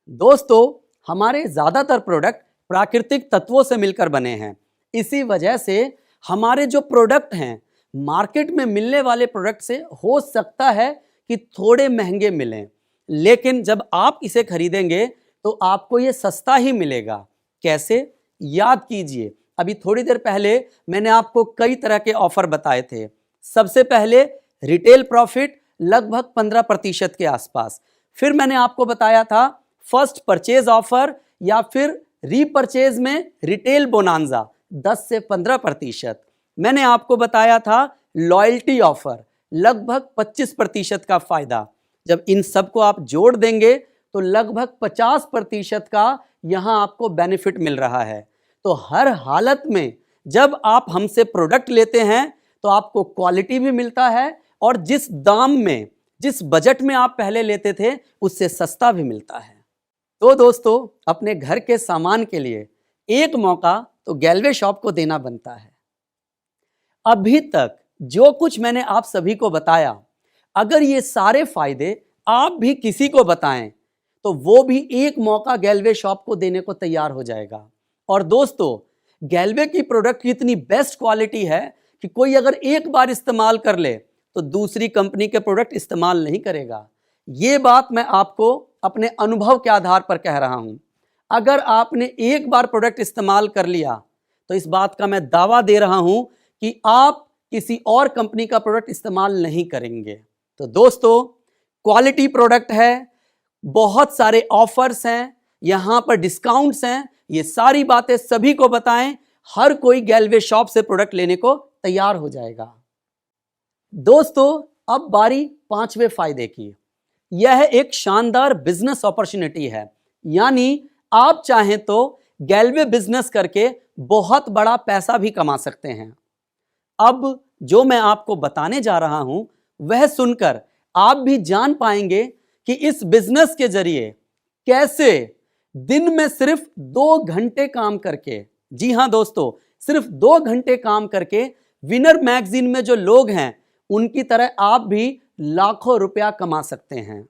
दोस्तों, हमारे ज़्यादातर प्रोडक्ट प्राकृतिक तत्वों से मिलकर बने हैं, इसी वजह से हमारे जो प्रोडक्ट हैं मार्केट में मिलने वाले प्रोडक्ट से हो सकता है कि थोड़े महंगे मिलें, लेकिन जब आप इसे खरीदेंगे तो आपको ये सस्ता ही मिलेगा। कैसे? याद कीजिए, अभी थोड़ी देर पहले मैंने आपको कई तरह के ऑफर बताए थे। सबसे पहले रिटेल प्रॉफिट लगभग 15% के आसपास, फिर मैंने आपको बताया था फर्स्ट परचेज ऑफर या फिर रीपरचेज में रिटेल बोनांजा 10 से 15%। मैंने आपको बताया था लॉयल्टी ऑफर लगभग 25% का फायदा। जब इन सब को आप जोड़ देंगे तो लगभग 50% का यहां आपको बेनिफिट मिल रहा है। तो हर हालत में जब आप हमसे प्रोडक्ट लेते हैं तो आपको क्वालिटी भी मिलता है और जिस दाम में, जिस बजट में आप पहले लेते थे उससे सस्ता भी मिलता है। तो दोस्तों, अपने घर के सामान के लिए एक मौका तो गैल्वे शॉप को देना बनता है। अभी तक जो कुछ मैंने आप सभी को बताया, अगर ये सारे फायदे आप भी किसी को बताएं तो वो भी एक मौका गैल्वे शॉप को देने को तैयार हो जाएगा। और दोस्तों, गैल्वे की प्रोडक्ट की इतनी बेस्ट क्वालिटी है कि कोई अगर एक बार इस्तेमाल कर ले तो दूसरी कंपनी के प्रोडक्ट इस्तेमाल नहीं करेगा। ये बात मैं आपको अपने अनुभव के आधार पर कह रहा हूं। अगर आपने एक बार प्रोडक्ट इस्तेमाल कर लिया तो इस बात का मैं दावा दे रहा हूं कि आप किसी और कंपनी का प्रोडक्ट इस्तेमाल नहीं करेंगे। तो दोस्तों, क्वालिटी प्रोडक्ट है, बहुत सारे ऑफर्स हैं, यहां पर डिस्काउंट्स हैं, ये सारी बातें सभी को बताएं, हर कोई गैल्वे शॉप से प्रोडक्ट लेने को तैयार हो जाएगा। दोस्तों, अब बारी 5वें फायदे की। यह एक शानदार बिजनेस अपॉर्चुनिटी है, यानी आप चाहें तो गैल्वे बिजनेस करके बहुत बड़ा पैसा भी कमा सकते हैं। अब जो मैं आपको बताने जा रहा हूं वह सुनकर आप भी जान पाएंगे कि इस बिजनेस के जरिए कैसे दिन में सिर्फ 2 घंटे काम करके, जी हां दोस्तों, सिर्फ 2 घंटे काम करके विनर मैगजीन में जो लोग हैं उनकी तरह आप भी लाखों रुपया कमा सकते हैं।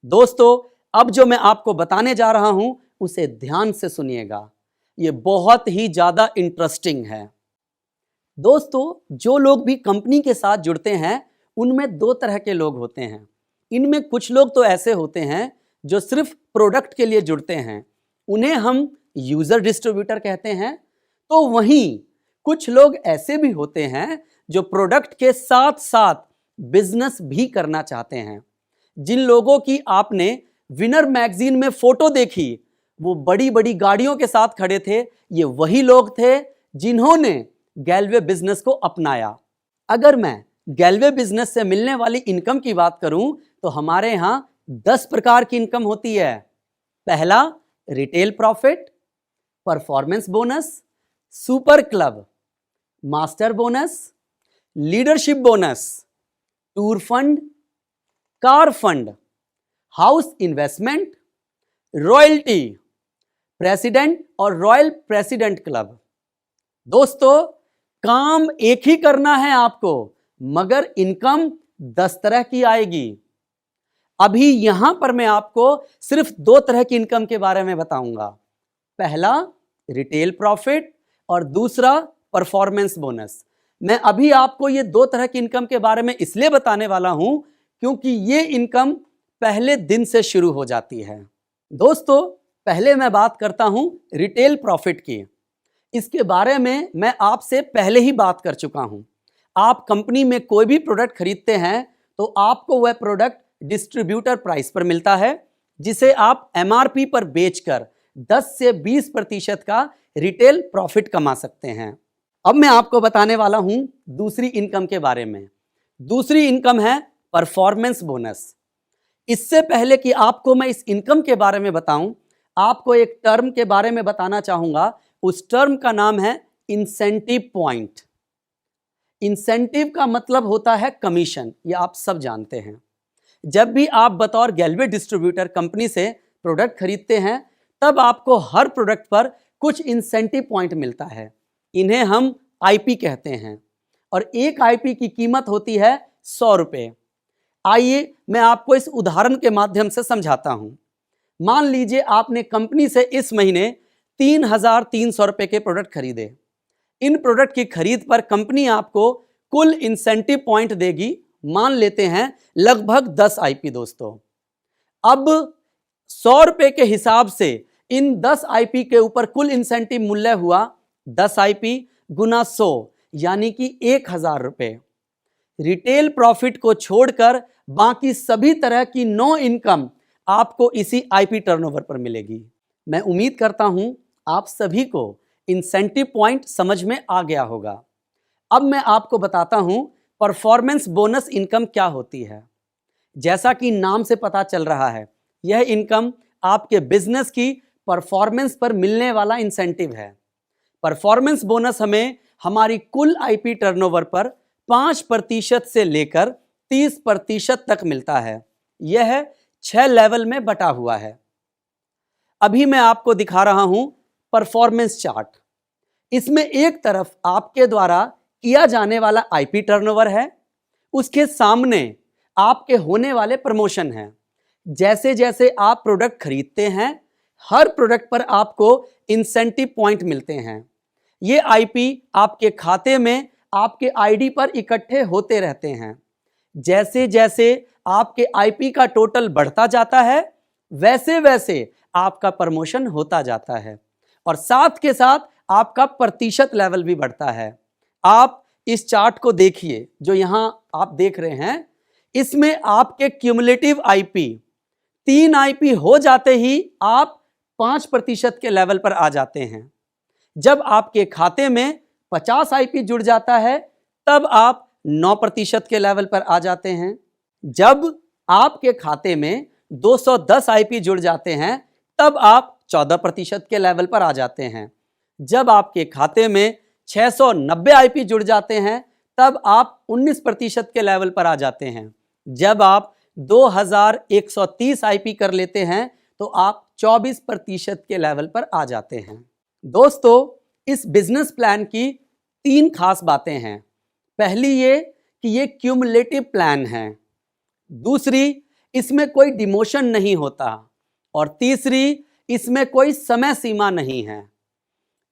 दोस्तों, अब जो मैं आपको बताने जा रहा हूं उसे ध्यान से सुनिएगा, यह बहुत ही ज्यादा इंटरेस्टिंग है। दोस्तों, जो लोग भी कंपनी के साथ जुड़ते हैं उनमें 2 तरह के लोग होते हैं। इनमें कुछ लोग तो ऐसे होते हैं जो सिर्फ प्रोडक्ट के लिए जुड़ते हैं, उन्हें हम यूजर डिस्ट्रीब्यूटर कहते हैं। तो वहीं कुछ लोग ऐसे भी होते हैं जो प्रोडक्ट के साथ साथ बिजनेस भी करना चाहते हैं। जिन लोगों की आपने विनर मैगजीन में फोटो देखी, वो बड़ी बड़ी गाड़ियों के साथ खड़े थे, ये वही लोग थे जिन्होंने गैलवे बिजनेस को अपनाया। अगर मैं गैलवे बिजनेस से मिलने वाली इनकम की बात करूं तो हमारे यहां 10 प्रकार की इनकम होती है। पहला, retail profit, performance bonus, super club, master bonus, leadership bonus, tour fund, car fund, house investment, royalty, president और रॉयल प्रेसिडेंट क्लब। दोस्तों, काम एक ही करना है आपको, मगर इनकम 10 तरह की आएगी। अभी यहां पर मैं आपको सिर्फ 2 तरह की इनकम के बारे में बताऊंगा। पहला, रिटेल प्रॉफिट और दूसरा, परफॉर्मेंस बोनस। मैं अभी आपको ये 2 तरह की इनकम के बारे में इसलिए बताने वाला हूं क्योंकि ये इनकम पहले दिन से शुरू हो जाती है। दोस्तों, पहले मैं बात करता हूं रिटेल प्रॉफिट की। इसके बारे में मैं आपसे पहले ही बात कर चुका हूं। आप कंपनी में कोई भी प्रोडक्ट खरीदते हैं तो आपको वह प्रोडक्ट डिस्ट्रीब्यूटर प्राइस पर मिलता है, जिसे आप एमआरपी पर बेचकर 10 से 20% का रिटेल प्रॉफिट कमा सकते हैं। अब मैं आपको बताने वाला हूं दूसरी इनकम के बारे में। दूसरी इनकम है परफॉर्मेंस बोनस। इससे पहले कि आपको मैं इस इनकम के बारे में बताऊं, आपको एक टर्म के बारे में बताना चाहूंगा। उस टर्म का नाम है इंसेंटिव पॉइंट। इंसेंटिव का मतलब होता है कमीशन, ये आप सब जानते हैं। जब भी आप बतौर गैलवे डिस्ट्रीब्यूटर कंपनी से प्रोडक्ट खरीदते हैं तब आपको हर प्रोडक्ट पर कुछ इंसेंटिव पॉइंट मिलता है। इन्हें हम आईपी कहते हैं और एक आईपी की कीमत होती है 100 रुपये। आइए मैं आपको इस उदाहरण के माध्यम से समझाता हूं। मान लीजिए आपने कंपनी से इस महीने 3,300 रुपये के प्रोडक्ट खरीदे। इन प्रोडक्ट की खरीद पर कंपनी आपको कुल इंसेंटिव पॉइंट देगी, मान लेते हैं लगभग 10 आईपी। दोस्तों, अब 100 रुपये के हिसाब से इन 10 आईपी के ऊपर कुल इंसेंटिव मूल्य हुआ 10 आईपी गुना 100 यानी कि 1,000 रुपये। रिटेल प्रॉफिट को छोड़कर बाकी सभी तरह की नो इनकम आपको इसी आईपी टर्नओवर पर मिलेगी। मैं उम्मीद करता हूं आप सभी को इंसेंटिव पॉइंट समझ में आ गया होगा। अब मैं आपको बताता हूं परफॉर्मेंस बोनस इनकम क्या होती है। जैसा कि नाम से पता चल रहा है, यह इनकम आपके बिजनेस की परफॉर्मेंस पर मिलने वाला इंसेंटिव है। परफॉर्मेंस बोनस हमें हमारी कुल आईपी टर्नओवर पर 5% से लेकर 30% तक मिलता है। यह 6 लेवल में बटा हुआ है। अभी मैं आपको दिखा रहा हूं परफॉर्मेंस चार्ट। इसमें एक तरफ आपके द्वारा किया जाने वाला आईपी टर्नओवर है, उसके सामने आपके होने वाले प्रमोशन हैं। जैसे जैसे आप प्रोडक्ट खरीदते हैं, हर प्रोडक्ट पर आपको इंसेंटिव पॉइंट मिलते हैं। ये आईपी आपके खाते में आपके आईडी पर इकट्ठे होते रहते हैं। जैसे जैसे आपके आईपी का टोटल बढ़ता जाता है, वैसे वैसे आपका प्रमोशन होता जाता है और साथ के साथ आपका प्रतिशत लेवल भी बढ़ता है। आप इस चार्ट को देखिए जो यहां आप देख रहे हैं, इसमें आपके क्यूमुलेटिव आईपी 3 आईपी हो जाते ही आप 5% के लेवल पर आ जाते हैं। जब आपके खाते में 50 आईपी जुड़ जाता है तब आप 9% के लेवल पर आ जाते हैं। जब आपके खाते में 210 आईपी जुड़ जाते हैं तब आप 14% के लेवल पर आ जाते हैं। जब आपके खाते में 690 आईपी जुड़ जाते हैं तब आप 19% के लेवल पर आ जाते हैं। जब आप 2130 आईपी कर लेते हैं तो आप 24% के लेवल पर आ जाते हैं। दोस्तों, इस बिजनेस प्लान की 3 खास बातें हैं। पहली ये कि ये क्यूमुलेटिव प्लान है, दूसरी इसमें कोई डिमोशन नहीं होता, और तीसरी इसमें कोई समय सीमा नहीं है।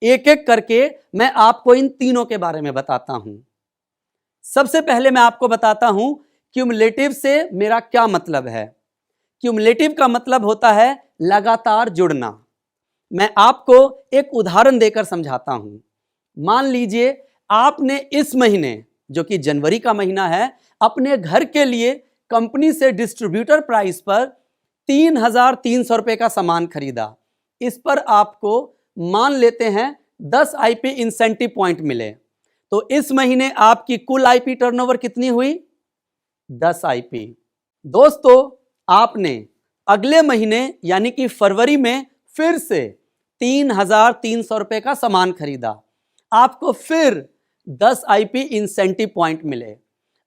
एक एक करके मैं आपको इन तीनों के बारे में बताता हूं। सबसे पहले मैं आपको बताता हूं क्यूमुलेटिव से मेरा क्या मतलब है। क्यूमुलेटिव का मतलब होता है लगातार जुड़ना। मैं आपको एक उदाहरण देकर समझाता हूं। मान लीजिए आपने इस महीने, जो कि जनवरी का महीना है, अपने घर के लिए कंपनी से डिस्ट्रीब्यूटर प्राइस पर 3,300 रुपए का सामान खरीदा। इस पर आपको मान लेते हैं 10 आईपी इंसेंटिव पॉइंट मिले, तो इस महीने आपकी कुल आईपी टर्नओवर कितनी हुई? 10 आईपी। दोस्तों, आपने अगले महीने यानी कि फरवरी में फिर से 3,300 रुपए का सामान खरीदा, आपको फिर 10 आईपी इंसेंटिव पॉइंट मिले।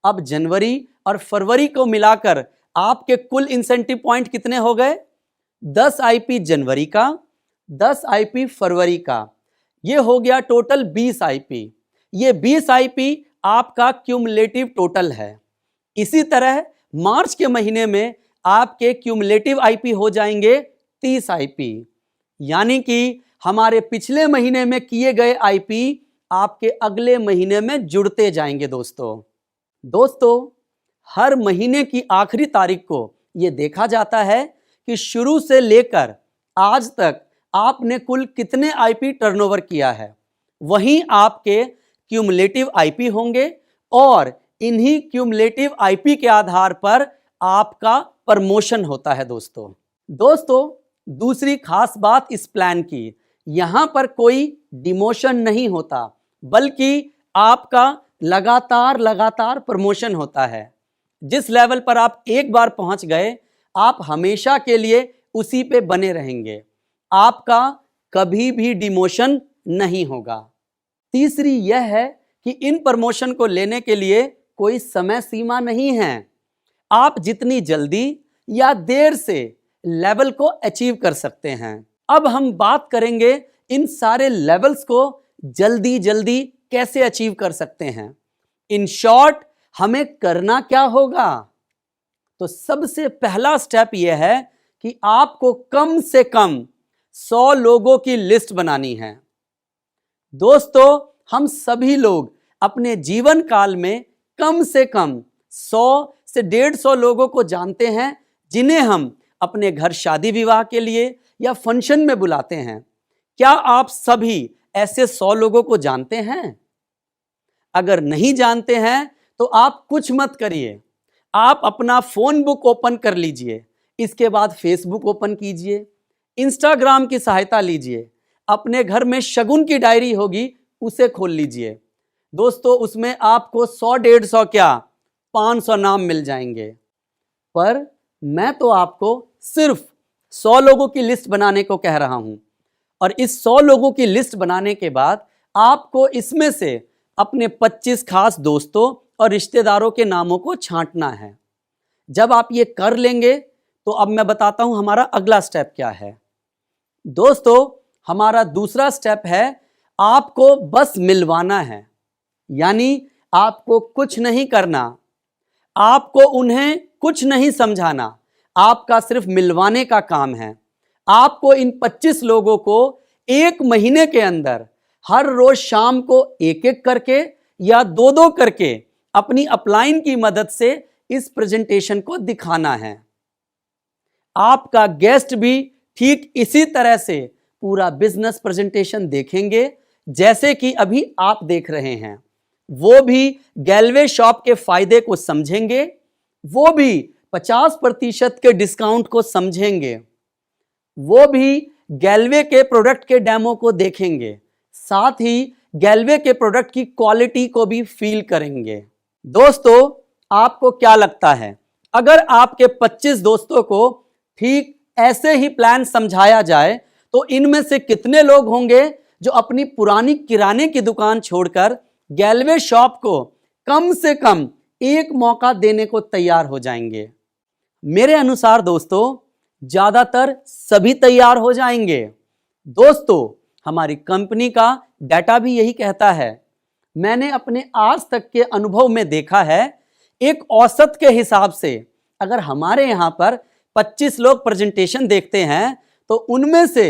अब जनवरी और फरवरी को मिलाकर आपके कुल इंसेंटिव पॉइंट कितने हो गए? 10 आईपी जनवरी का, 10 आईपी फरवरी का, ये हो गया टोटल 20 आईपी। ये 20 आईपी आपका क्यूमुलेटिव टोटल है। इसी तरह मार्च के महीने में आपके क्यूमुलेटिव आईपी हो जाएंगे 30 आईपी, यानी कि हमारे पिछले महीने में किए गए आईपी आपके अगले महीने में जुड़ते जाएंगे। दोस्तों, हर महीने की आखिरी तारीख को यह देखा जाता है कि शुरू से लेकर आज तक आपने कुल कितने आईपी टर्नओवर किया है। वहीं आपके क्यूमुलेटिव आईपी होंगे और इन्हीं क्यूमुलेटिव आईपी के आधार पर आपका प्रमोशन होता है। दोस्तों, दूसरी खास बात इस प्लान की, यहां पर कोई डिमोशन नहीं होता, बल्कि आपका लगातार प्रमोशन होता है। जिस लेवल पर आप एक बार पहुंच गए, आप हमेशा के लिए उसी पे बने रहेंगे, आपका कभी भी डिमोशन नहीं होगा। तीसरी यह है कि इन प्रमोशन को लेने के लिए कोई समय सीमा नहीं है। आप जितनी जल्दी या देर से लेवल को अचीव कर सकते हैं। अब हम बात करेंगे इन सारे लेवल्स को जल्दी कैसे अचीव कर सकते हैं। इन शॉर्ट, हमें करना क्या होगा? तो सबसे पहला स्टेप यह है कि आपको कम से कम 100 लोगों की लिस्ट बनानी है। दोस्तों, हम सभी लोग अपने जीवन काल में कम से कम 100 से 150 लोगों को जानते हैं, जिन्हें हम अपने घर शादी विवाह के लिए या फंक्शन में बुलाते हैं। क्या आप सभी ऐसे 100 लोगों को जानते हैं? अगर नहीं जानते हैं तो आप कुछ मत करिए, आप अपना फोन बुक ओपन कर लीजिए, इसके बाद फेसबुक ओपन कीजिए, इंस्टाग्राम की सहायता लीजिए, अपने घर में शगुन की डायरी होगी उसे खोल लीजिए। दोस्तों, उसमें आपको 100-150 क्या 500 नाम मिल जाएंगे। पर मैं तो आपको सिर्फ 100 लोगों की लिस्ट बनाने को कह रहा हूं, और इस 100 लोगों की लिस्ट बनाने के बाद आपको इसमें से अपने 25 खास दोस्तों और रिश्तेदारों के नामों को छांटना है। जब आप ये कर लेंगे तो अब मैं बताता हूं हमारा अगला स्टेप क्या है। दोस्तों, हमारा दूसरा स्टेप है, आपको बस मिलवाना है। यानी आपको कुछ नहीं करना, आपको उन्हें कुछ नहीं समझाना, आपका सिर्फ मिलवाने का काम है। आपको इन 25 लोगों को एक महीने के अंदर हर रोज शाम को एक एक करके या दो दो करके अपनी अपलाइन की मदद से इस प्रेजेंटेशन को दिखाना है। आपका गेस्ट भी ठीक इसी तरह से पूरा बिजनेस प्रेजेंटेशन देखेंगे जैसे कि अभी आप देख रहे हैं। वो भी गैलवे शॉप के फायदे को समझेंगे, वो भी 50% के डिस्काउंट को समझेंगे, वो भी गैलवे के प्रोडक्ट के डेमो को देखेंगे, साथ ही गैलवे के प्रोडक्ट की क्वालिटी को भी फील करेंगे। दोस्तों, आपको क्या लगता है, अगर आपके 25 दोस्तों को ठीक ऐसे ही प्लान समझाया जाए तो इनमें से कितने लोग होंगे जो अपनी पुरानी किराने की दुकान छोड़कर गैलवे शॉप को कम से कम एक मौका देने को तैयार हो जाएंगे। मेरे अनुसार दोस्तों ज्यादातर सभी तैयार हो जाएंगे। दोस्तों हमारी कंपनी का डाटा भी यही कहता है। मैंने अपने आज तक के अनुभव में देखा है, एक औसत के हिसाब से अगर हमारे यहां पर 25 लोग प्रेजेंटेशन देखते हैं तो उनमें से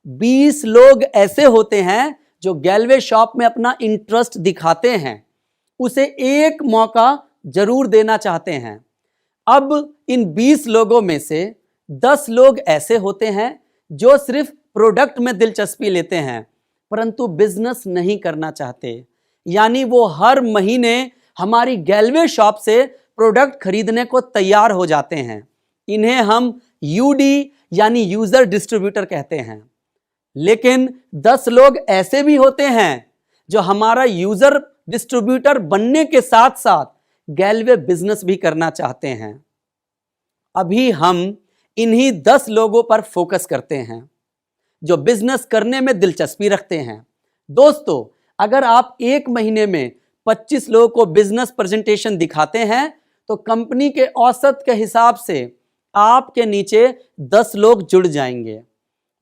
20 लोग ऐसे होते हैं जो गैलवे शॉप में अपना इंटरेस्ट दिखाते हैं, उसे एक मौका जरूर देना चाहते हैं। अब इन 20 लोगों में से 10 लोग ऐसे होते हैं जो सिर्फ प्रोडक्ट में दिलचस्पी लेते हैं परंतु बिजनेस नहीं करना चाहते, यानी वो हर महीने हमारी गैलवे शॉप से प्रोडक्ट खरीदने को तैयार हो जाते हैं। इन्हें हम यूडी यानी यूजर डिस्ट्रीब्यूटर कहते हैं। लेकिन 10 लोग ऐसे भी होते हैं जो हमारा यूजर डिस्ट्रीब्यूटर बनने के साथ साथ गैलवे बिजनेस भी करना चाहते हैं। अभी हम इन्हीं 10 लोगों पर फोकस करते हैं जो बिजनेस करने में दिलचस्पी रखते हैं। दोस्तों अगर आप एक महीने में 25 लोगों को बिजनेस प्रेजेंटेशन दिखाते हैं तो कंपनी के औसत के हिसाब से आपके नीचे 10 लोग जुड़ जाएंगे।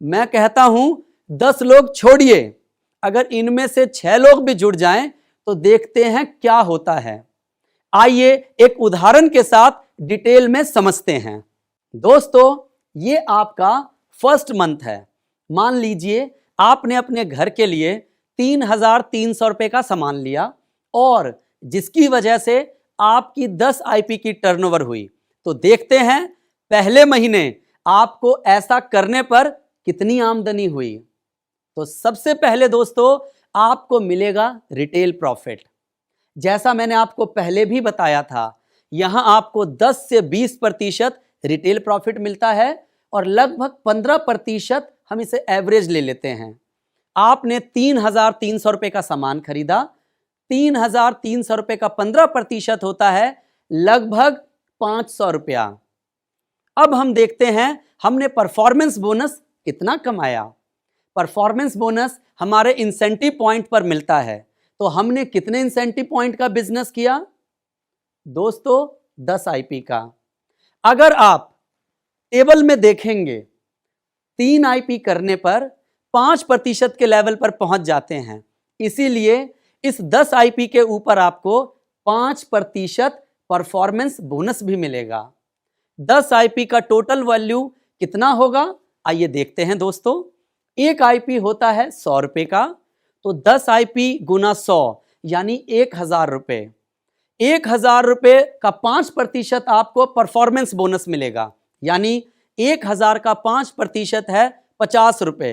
मैं कहता हूं 10 लोग छोड़िए, अगर इनमें से 6 लोग भी जुड़ जाएं तो देखते हैं क्या होता है। आइए एक उदाहरण के साथ डिटेल में समझते हैं। दोस्तों ये आपका फर्स्ट मंथ है। मान लीजिए आपने अपने घर के लिए 3,300 रुपए का सामान लिया और जिसकी वजह से आपकी 10 आईपी की टर्नओवर हुई। तो देखते हैं पहले महीने आपको ऐसा करने पर कितनी आमदनी हुई। तो सबसे पहले दोस्तों आपको मिलेगा रिटेल प्रॉफिट। जैसा मैंने आपको पहले भी बताया था, यहां आपको 10 से 20% रिटेल प्रॉफिट मिलता है और लगभग 15% हम इसे एवरेज ले लेते हैं। आपने 3,300 रुपए का सामान खरीदा, 3,300 रुपए का 15% होता है लगभग 500 रुपया। अब हम देखते हैं हमने परफॉर्मेंस बोनस कितना कमाया। परफॉर्मेंस बोनस हमारे इंसेंटिव पॉइंट पर मिलता है। तो हमने कितने इंसेंटिव पॉइंट का बिजनेस किया दोस्तों? 10 आईपी का। अगर आप टेबल में देखेंगे 3 आईपी करने पर 5% के लेवल पर पहुंच जाते हैं, इसीलिए इस 10 आईपी के ऊपर आपको 5% परफॉर्मेंस बोनस भी मिलेगा। 10 आईपी का टोटल वैल्यू कितना होगा आइए देखते हैं दोस्तों। एक आईपी होता है 100 रुपए का, तो 10 आईपी गुना 100 यानी 1,000 रुपए। 1,000 रुपए का 5% आपको परफॉर्मेंस बोनस मिलेगा, यानी 1,000 का 5% है 50 रुपए।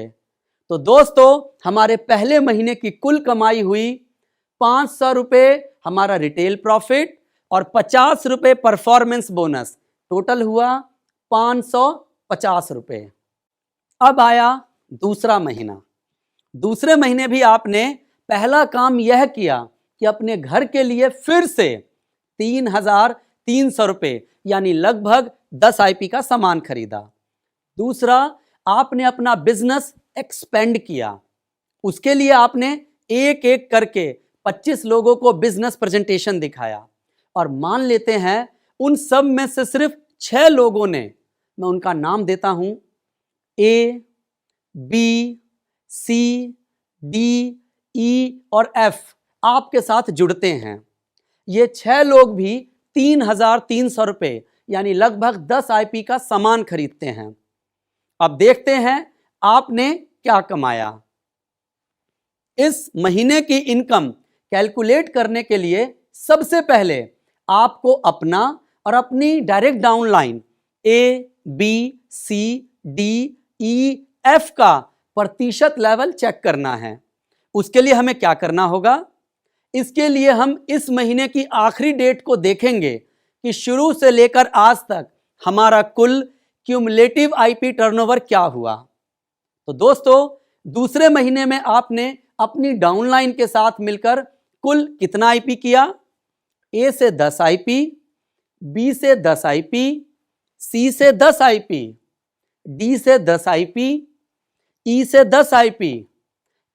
तो दोस्तों हमारे पहले महीने की कुल कमाई हुई 500 रुपए हमारा रिटेल प्रॉफिट और 50 रुपए परफॉर्मेंस बोनस, टोटल हुआ 550 रुपए। अब आया दूसरा महीना। दूसरे महीने भी आपने पहला काम यह किया कि अपने घर के लिए फिर से 3,300 रुपए यानी लगभग 10 आईपी का सामान खरीदा। दूसरा, आपने अपना बिजनेस एक्सपेंड किया। उसके लिए आपने एक एक करके 25 लोगों को बिजनेस प्रेजेंटेशन दिखाया और मान लेते हैं उन सब में से सिर्फ 6 लोगों ने, मैं उनका नाम देता हूं, ए, बी, सी, डी, ई और एफ आपके साथ जुड़ते हैं। ये 6 लोग भी 3,300 रुपए यानी लगभग 10 आईपी का सामान खरीदते हैं। अब देखते हैं आपने क्या कमाया। इस महीने की इनकम कैलकुलेट करने के लिए सबसे पहले आपको अपना और अपनी डायरेक्ट डाउनलाइन ए, बी, सी, डी, ई, एफ का प्रतिशत लेवल चेक करना है। उसके लिए हमें क्या करना होगा? इसके लिए हम इस महीने की आखिरी डेट को देखेंगे कि शुरू से लेकर आज तक हमारा कुल क्यूमुलेटिव आईपी टर्नओवर क्या हुआ। तो दोस्तों दूसरे महीने में आपने अपनी डाउनलाइन के साथ मिलकर कुल कितना आईपी किया? ए से 10 आईपी, बी से 10 आईपी, सी से 10 आईपी, डी से 10 आईपी, ई से 10 आईपी,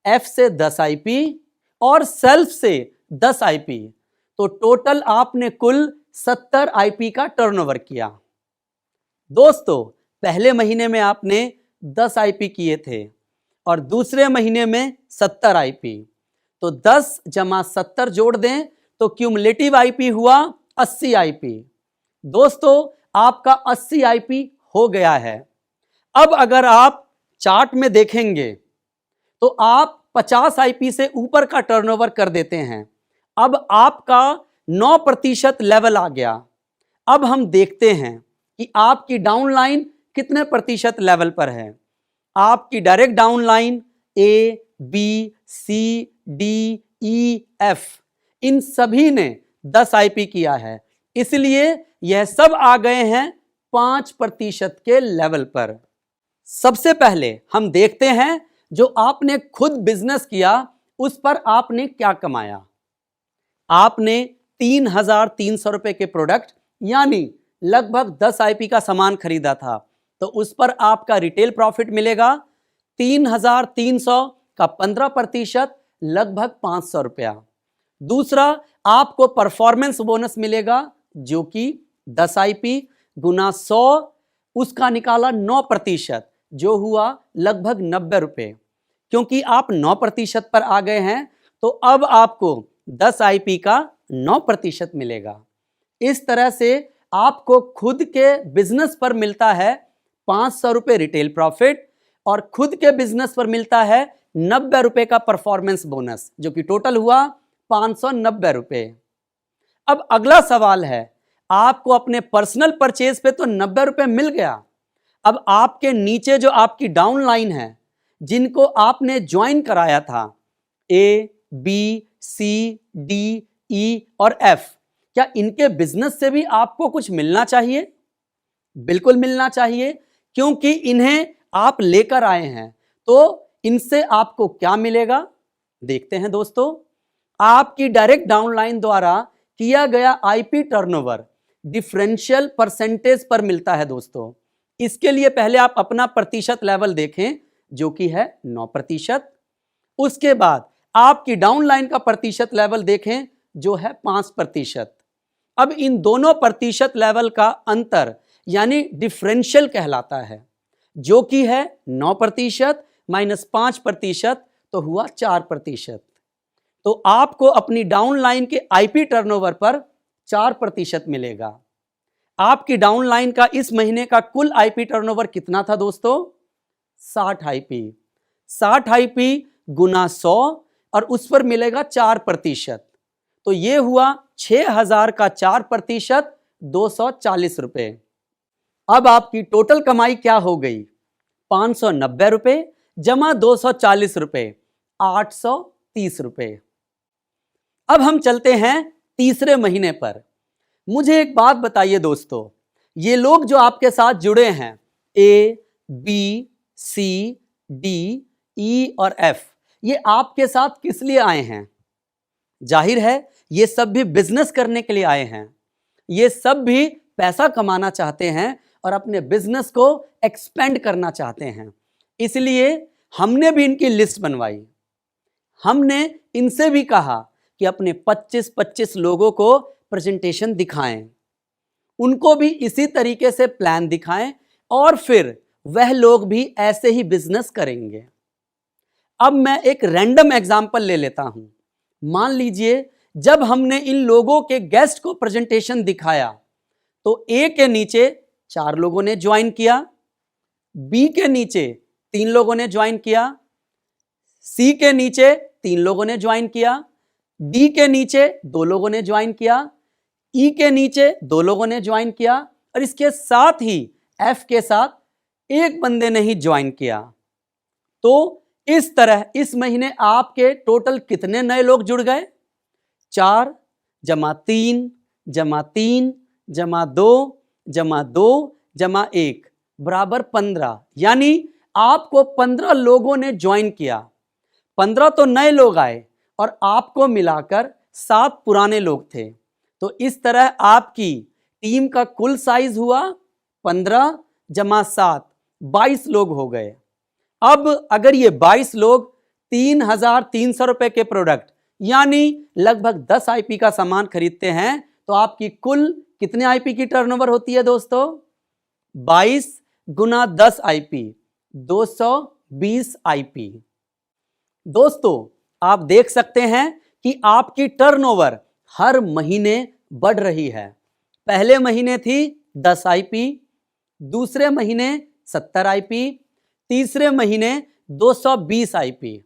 एफ से 10 आईपी और सेल्फ से 10 आईपी। तो टोटल आपने कुल 70 आईपी का टर्नओवर किया। दोस्तों, पहले महीने में आपने 10 आईपी किए थे और दूसरे महीने में 70 आईपी, तो 10 जमा 70 जोड़ दें तो क्यूमुलेटिव आईपी हुआ 80 आईपी। दोस्तों, आपका 80 आईपी हो गया है। अब अगर आप चार्ट में देखेंगे तो आप 50 आईपी से ऊपर का टर्नओवर कर देते हैं। अब आपका 9% लेवल आ गया। अब हम देखते हैं कि आपकी डाउनलाइन कितने प्रतिशत लेवल पर है। आपकी डायरेक्ट डाउनलाइन ए, बी, सी, डी, ई, एफ इन सभी ने 10 आईपी किया है, इसलिए यह सब आ गए हैं 5% के लेवल पर। सबसे पहले हम देखते हैं जो आपने खुद बिजनेस किया उस पर आपने क्या कमाया। आपने 3,300 रुपए के प्रोडक्ट यानी लगभग 10 आईपी का सामान खरीदा था, तो उस पर आपका रिटेल प्रॉफिट मिलेगा 3,300 का 15%, लगभग 500 रुपया। दूसरा, आपको परफॉर्मेंस बोनस मिलेगा जो कि 10 आईपी गुना 100, उसका निकाला 9%, जो हुआ लगभग 90 रुपए। क्योंकि आप 9% पर आ गए हैं तो अब आपको 10 आईपी का 9% मिलेगा। इस तरह से आपको खुद के बिजनेस पर मिलता है 500 रुपए रिटेल प्रॉफिट और खुद के बिजनेस पर मिलता है 90 रुपए का परफॉर्मेंस बोनस, जो कि टोटल हुआ 590 रुपए। अब अगला सवाल है, आपको अपने पर्सनल परचेज पे तो 90 रुपए मिल गया। अब आपके नीचे जो आपकी डाउनलाइन है, जिनको आपने ज्वाइन कराया था, ए, बी, सी, डी, ई और एफ, क्या इनके बिजनेस से भी आपको कुछ मिलना चाहिए? बिल्कुल मिलना चाहिए, क्योंकि इन्हें आप लेकर आए हैं। तो इनसे आपको क्या मिलेगा, देखते हैं दोस्तों। आपकी डायरेक्ट डाउनलाइन द्वारा किया गया आईपी टर्नओवर डिफरेंशियल परसेंटेज पर मिलता है दोस्तों। इसके लिए पहले आप अपना प्रतिशत लेवल देखें जो कि है 9%। उसके बाद आपकी डाउनलाइन का प्रतिशत लेवल देखें जो है 5%। अब इन दोनों प्रतिशत लेवल का अंतर यानी डिफरेंशियल कहलाता है, जो कि है 9% माइनस 5%, तो हुआ 4%। तो आपको अपनी डाउनलाइन के आईपी टर्नओवर पर 4% मिलेगा। आपकी डाउनलाइन का इस महीने का कुल आईपी टर्नओवर कितना था दोस्तों? 60 आईपी। 60 आईपी गुना 100 और उस पर मिलेगा 4%, तो यह हुआ 6,000 का 4%, 240 रुपए। अब आपकी टोटल कमाई क्या हो गई? 590 रुपए जमा 240 रुपए, 830 रुपए। अब हम चलते हैं तीसरे महीने पर। मुझे एक बात बताइए दोस्तों, ये लोग जो आपके साथ जुड़े हैं, ए, बी, सी, डी, ई और एफ, ये आपके साथ किस लिए आए हैं? जाहिर है ये सब भी बिजनेस करने के लिए आए हैं। ये सब भी पैसा कमाना चाहते हैं और अपने बिजनेस को एक्सपेंड करना चाहते हैं। इसलिए हमने भी इनकी लिस्ट बनवाई। हमने इनसे भी कहा कि अपने 25-25 लोगों को प्रेजेंटेशन दिखाएं, उनको भी इसी तरीके से प्लान दिखाएं और फिर वह लोग भी ऐसे ही बिजनेस करेंगे। अब मैं एक रैंडम एग्जांपल ले लेता हूं। मान लीजिए जब हमने इन लोगों के गेस्ट को प्रेजेंटेशन दिखाया तो ए के नीचे 4 लोगों ने ज्वाइन किया, बी के नीचे 3 लोगों ने ज्वाइन किया, सी के नीचे 3 लोगों ने ज्वाइन किया, डी के नीचे 2 लोगों ने ज्वाइन किया, ई के नीचे 2 लोगों ने ज्वाइन किया और इसके साथ ही एफ के साथ एक बंदे ने ही ज्वाइन किया। तो इस तरह इस महीने आपके टोटल कितने नए लोग जुड़ गए? 4 जमा 3 जमा 3 जमा 2 जमा 2 जमा 1 बराबर 15, यानी आपको 15 लोगों ने ज्वाइन किया। 15 तो नए लोग आए और आपको मिलाकर 7 पुराने लोग थे। तो इस तरह आपकी टीम का कुल साइज हुआ 15 जमा 7, 22 लोग हो गए। अब अगर ये 22 लोग 3,300 रुपए के प्रोडक्ट यानी लगभग 10 आईपी का सामान खरीदते हैं तो आपकी कुल कितने आईपी की टर्नओवर होती है दोस्तों? 22 गुना 10 आईपी, 220 आईपी। दोस्तों आप देख सकते हैं कि आपकी टर्नओवर हर महीने बढ़ रही है। पहले महीने थी 10 आईपी, दूसरे महीने 70 आईपी, तीसरे महीने 220 आईपी।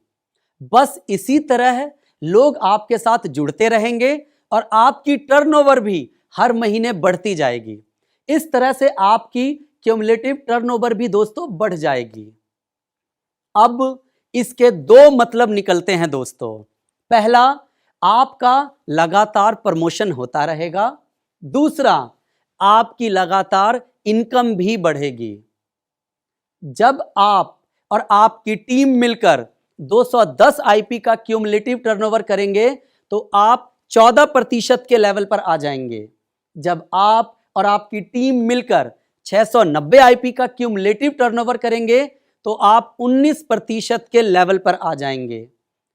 बस इसी तरह लोग आपके साथ जुड़ते रहेंगे और आपकी टर्नओवर भी हर महीने बढ़ती जाएगी। इस तरह से आपकी क्यूमुलेटिव टर्नओवर भी दोस्तों बढ़ जाएगी। अब इसके दो मतलब निकलते हैं दोस्तों। पहला, आपका लगातार प्रमोशन होता रहेगा। दूसरा, आपकी लगातार इनकम भी बढ़ेगी। जब आप और आपकी टीम मिलकर 210 आईपी का क्यूमुलेटिव टर्नओवर करेंगे तो आप 14% के लेवल पर आ जाएंगे। जब आप और आपकी टीम मिलकर 690 आईपी का क्यूमुलेटिव टर्नओवर करेंगे तो आप 19% के लेवल पर आ जाएंगे।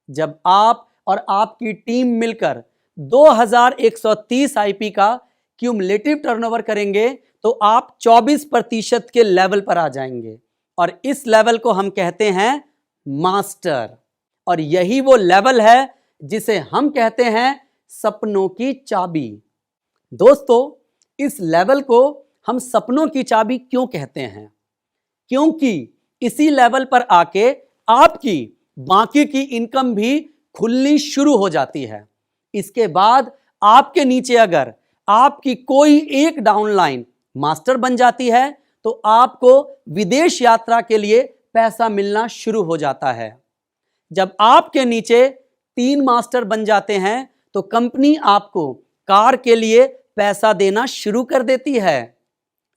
जब आप और आपकी टीम मिलकर 2130 आईपी का क्यूमुलेटिव टर्नओवर करेंगे तो आप 24% के लेवल पर आ जाएंगे और इस लेवल को हम कहते हैं मास्टर। और यही वो लेवल है जिसे हम कहते हैं सपनों की चाबी। दोस्तों इस लेवल को हम सपनों की चाबी क्यों कहते हैं? क्योंकि इसी लेवल पर आके आपकी बाकी की इनकम भी खुलनी शुरू हो जाती है। इसके बाद आपके नीचे अगर आपकी कोई एक डाउनलाइन मास्टर बन जाती है तो आपको विदेश यात्रा के लिए पैसा मिलना शुरू हो जाता है। जब आपके नीचे 3 मास्टर बन जाते हैं तो कंपनी आपको कार के लिए पैसा देना शुरू कर देती है।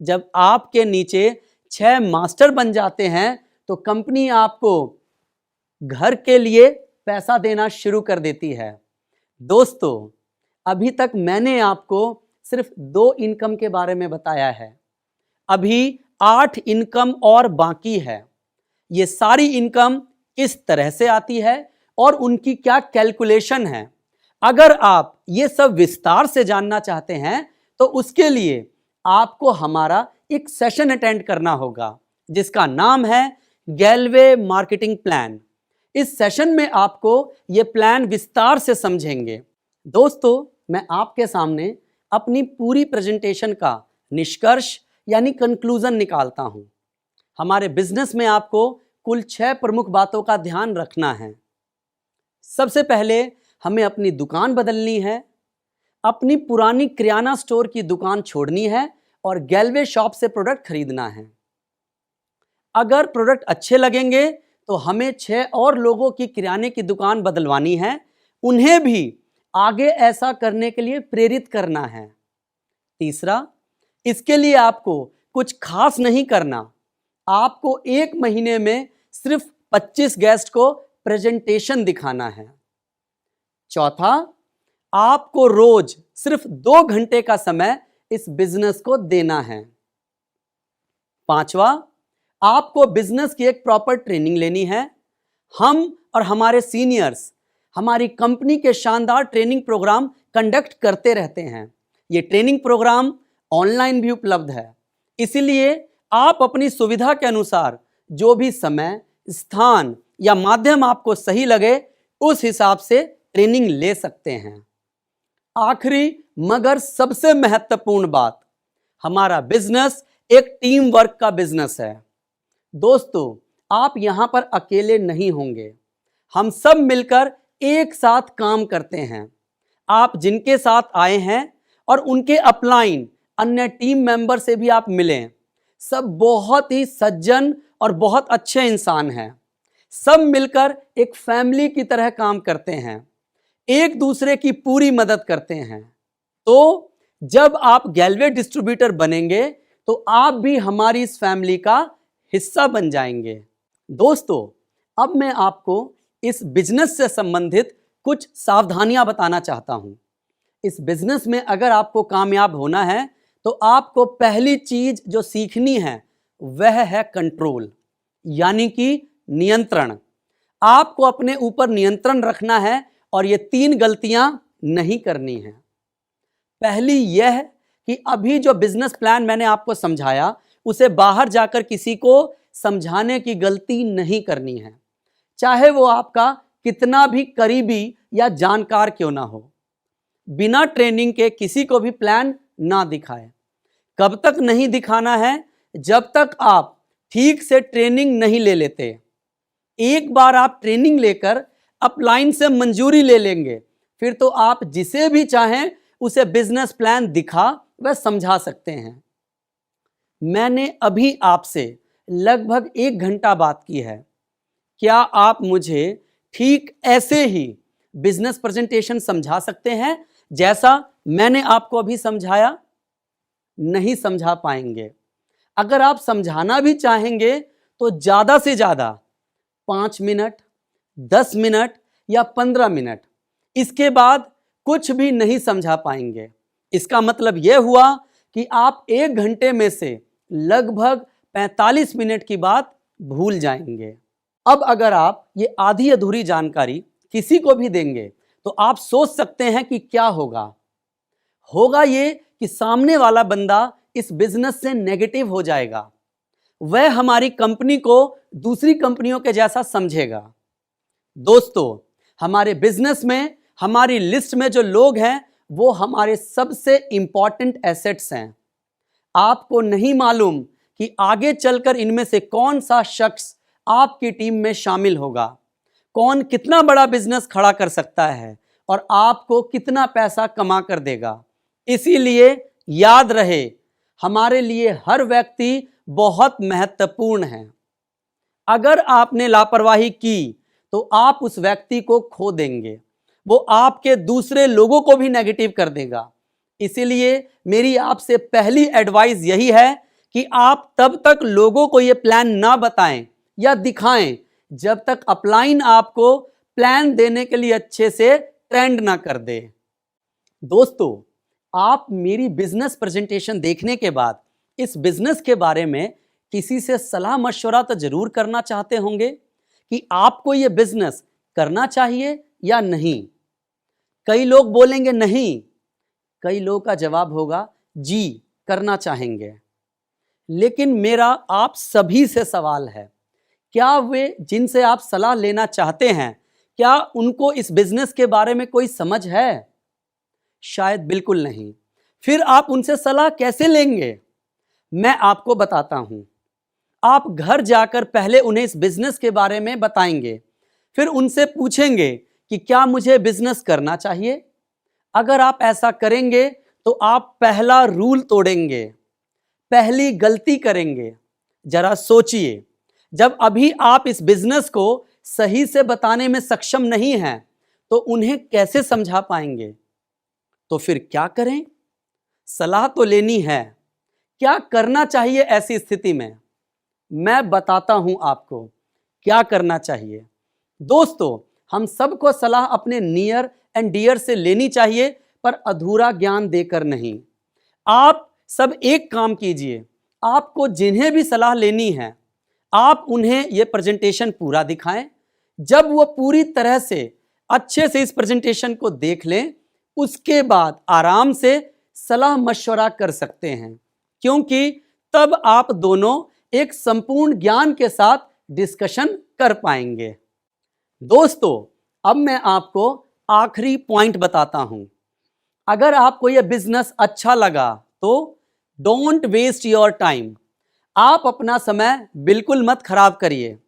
जब आपके नीचे 6 मास्टर बन जाते हैं तो कंपनी आपको घर के लिए पैसा देना शुरू कर देती है। दोस्तों अभी तक मैंने आपको सिर्फ 2 इनकम के बारे में बताया है। अभी 8 इनकम और बाकी है। ये सारी इनकम किस तरह से आती है और उनकी क्या कैलकुलेशन है, अगर आप ये सब विस्तार से जानना चाहते हैं तो उसके लिए आपको हमारा एक सेशन अटेंड करना होगा जिसका नाम है गैलवे मार्केटिंग प्लान। इस सेशन में आपको ये प्लान विस्तार से समझेंगे। दोस्तों मैं आपके सामने अपनी पूरी प्रेजेंटेशन का निष्कर्ष यानी कंक्लूजन निकालता हूं। हमारे बिजनेस में आपको कुल 6 प्रमुख बातों का ध्यान रखना है। सबसे पहले हमें अपनी दुकान बदलनी है, अपनी पुरानी किराना स्टोर की दुकान छोड़नी है और गैलवे शॉप से प्रोडक्ट खरीदना है। अगर प्रोडक्ट अच्छे लगेंगे तो हमें 6 और लोगों की किराने की दुकान बदलवानी है, उन्हें भी आगे ऐसा करने के लिए प्रेरित करना है। तीसरा, इसके लिए आपको कुछ खास नहीं करना, आपको 1 महीने में सिर्फ 25 गेस्ट को प्रेजेंटेशन दिखाना है। चौथा, आपको रोज सिर्फ 2 घंटे का समय इस बिजनेस को देना है। पांचवा, आपको बिजनेस की एक प्रॉपर ट्रेनिंग लेनी है। हम और हमारे सीनियर्स हमारी कंपनी के शानदार ट्रेनिंग प्रोग्राम कंडक्ट करते रहते हैं। ये ट्रेनिंग प्रोग्राम ऑनलाइन भी उपलब्ध है, इसीलिए आप अपनी सुविधा के अनुसार जो भी समय, स्थान या माध्यम आपको सही लगे उस हिसाब से ट्रेनिंग ले सकते हैं। आखिरी मगर सबसे महत्वपूर्ण बात, हमारा बिजनेस एक टीम वर्क का बिजनेस है। दोस्तों आप यहां पर अकेले नहीं होंगे, हम सब मिलकर एक साथ काम करते हैं। आप जिनके साथ आए हैं और उनके अपलाइन अन्य टीम मेंबर से भी आप मिलें, सब बहुत ही सज्जन और बहुत अच्छे इंसान हैं। सब मिलकर एक फैमिली की तरह काम करते हैं, एक दूसरे की पूरी मदद करते हैं। तो जब आप गैलवे डिस्ट्रीब्यूटर बनेंगे तो आप भी हमारी इस फैमिली का हिस्सा बन जाएंगे। दोस्तों अब मैं आपको इस बिजनेस से संबंधित कुछ सावधानियां बताना चाहता हूं। इस बिजनेस में अगर आपको कामयाब होना है तो आपको पहली चीज जो सीखनी है वह है कंट्रोल, यानी कि नियंत्रण। आपको अपने ऊपर नियंत्रण रखना है और ये 3 गलतियां नहीं करनी है। पहली यह कि अभी जो बिजनेस प्लान मैंने आपको समझाया उसे बाहर जाकर किसी को समझाने की गलती नहीं करनी है, चाहे वो आपका कितना भी करीबी या जानकार क्यों ना हो। बिना ट्रेनिंग के किसी को भी प्लान ना दिखाएं। कब तक नहीं दिखाना है? जब तक आप ठीक से ट्रेनिंग नहीं ले लेते। एक बार आप ट्रेनिंग लेकर अपलाइन से मंजूरी ले लेंगे, फिर तो आप जिसे भी चाहें उसे बिजनेस प्लान दिखा व समझा सकते हैं। मैंने अभी आपसे लगभग 1 घंटा बात की है। क्या आप मुझे ठीक ऐसे ही बिजनेस प्रेजेंटेशन समझा सकते हैं जैसा मैंने आपको अभी समझाया? नहीं समझा पाएंगे। अगर आप समझाना भी चाहेंगे तो ज्यादा से ज्यादा 5 मिनट, 10 मिनट या 15 मिनट, इसके बाद कुछ भी नहीं समझा पाएंगे। इसका मतलब यह हुआ कि आप 1 घंटे में से लगभग 45 मिनट की बात भूल जाएंगे। अब अगर आप ये आधी अधूरी जानकारी किसी को भी देंगे तो आप सोच सकते हैं कि क्या होगा। होगा ये कि सामने वाला बंदा इस बिजनेस से नेगेटिव हो जाएगा, वह हमारी कंपनी को दूसरी कंपनियों के जैसा समझेगा। दोस्तों, हमारे बिजनेस में हमारी लिस्ट में जो लोग हैं वो हमारे सबसे इंपॉर्टेंट एसेट्स हैं। आपको नहीं मालूम कि आगे चलकर इनमें से कौन सा शख्स आपकी टीम में शामिल होगा, कौन कितना बड़ा बिजनेस खड़ा कर सकता है और आपको कितना पैसा कमा कर देगा। इसीलिए याद रहे, हमारे लिए हर व्यक्ति बहुत महत्वपूर्ण है। अगर आपने लापरवाही की तो आप उस व्यक्ति को खो देंगे, वो आपके दूसरे लोगों को भी नेगेटिव कर देगा। इसीलिए मेरी आपसे पहली एडवाइस यही है कि आप तब तक लोगों को यह प्लान ना बताएं या दिखाएं जब तक अपलाइन आपको प्लान देने के लिए अच्छे से ट्रेंड ना कर दे। दोस्तों, आप मेरी बिजनेस प्रेजेंटेशन देखने के बाद इस बिजनेस के बारे में किसी से सलाह मशवरा तो जरूर करना चाहते होंगे कि आपको यह बिजनेस करना चाहिए या नहीं। कई लोग बोलेंगे नहीं, कई लोगों का जवाब होगा जी करना चाहेंगे। लेकिन मेरा आप सभी से सवाल है, क्या वे जिनसे आप सलाह लेना चाहते हैं, क्या उनको इस बिजनेस के बारे में कोई समझ है? शायद बिल्कुल नहीं। फिर आप उनसे सलाह कैसे लेंगे? मैं आपको बताता हूं। आप घर जाकर पहले उन्हें इस बिजनेस के बारे में बताएंगे, फिर उनसे पूछेंगे कि क्या मुझे बिजनेस करना चाहिए। अगर आप ऐसा करेंगे तो आप पहला रूल तोड़ेंगे, पहली गलती करेंगे। जरा सोचिए, जब अभी आप इस बिजनेस को सही से बताने में सक्षम नहीं हैं तो उन्हें कैसे समझा पाएंगे? तो फिर क्या करें? सलाह तो लेनी है। क्या करना चाहिए ऐसी स्थिति में? मैं बताता हूं आपको क्या करना चाहिए। दोस्तों, हम सबको सलाह अपने नियर एंड डियर से लेनी चाहिए, पर अधूरा ज्ञान देकर नहीं। आप सब एक काम कीजिए, आपको जिन्हें भी सलाह लेनी है आप उन्हें यह प्रेजेंटेशन पूरा दिखाएं। जब वो पूरी तरह से अच्छे से इस प्रेजेंटेशन को देख लें, उसके बाद आराम से सलाह मशवरा कर सकते हैं, क्योंकि तब आप दोनों एक संपूर्ण ज्ञान के साथ डिस्कशन कर पाएंगे। दोस्तों, अब मैं आपको आखिरी पॉइंट बताता हूं। अगर आपको यह बिजनेस अच्छा लगा तो डोंट वेस्ट योर टाइम। आप अपना समय बिल्कुल मत खराब करिए।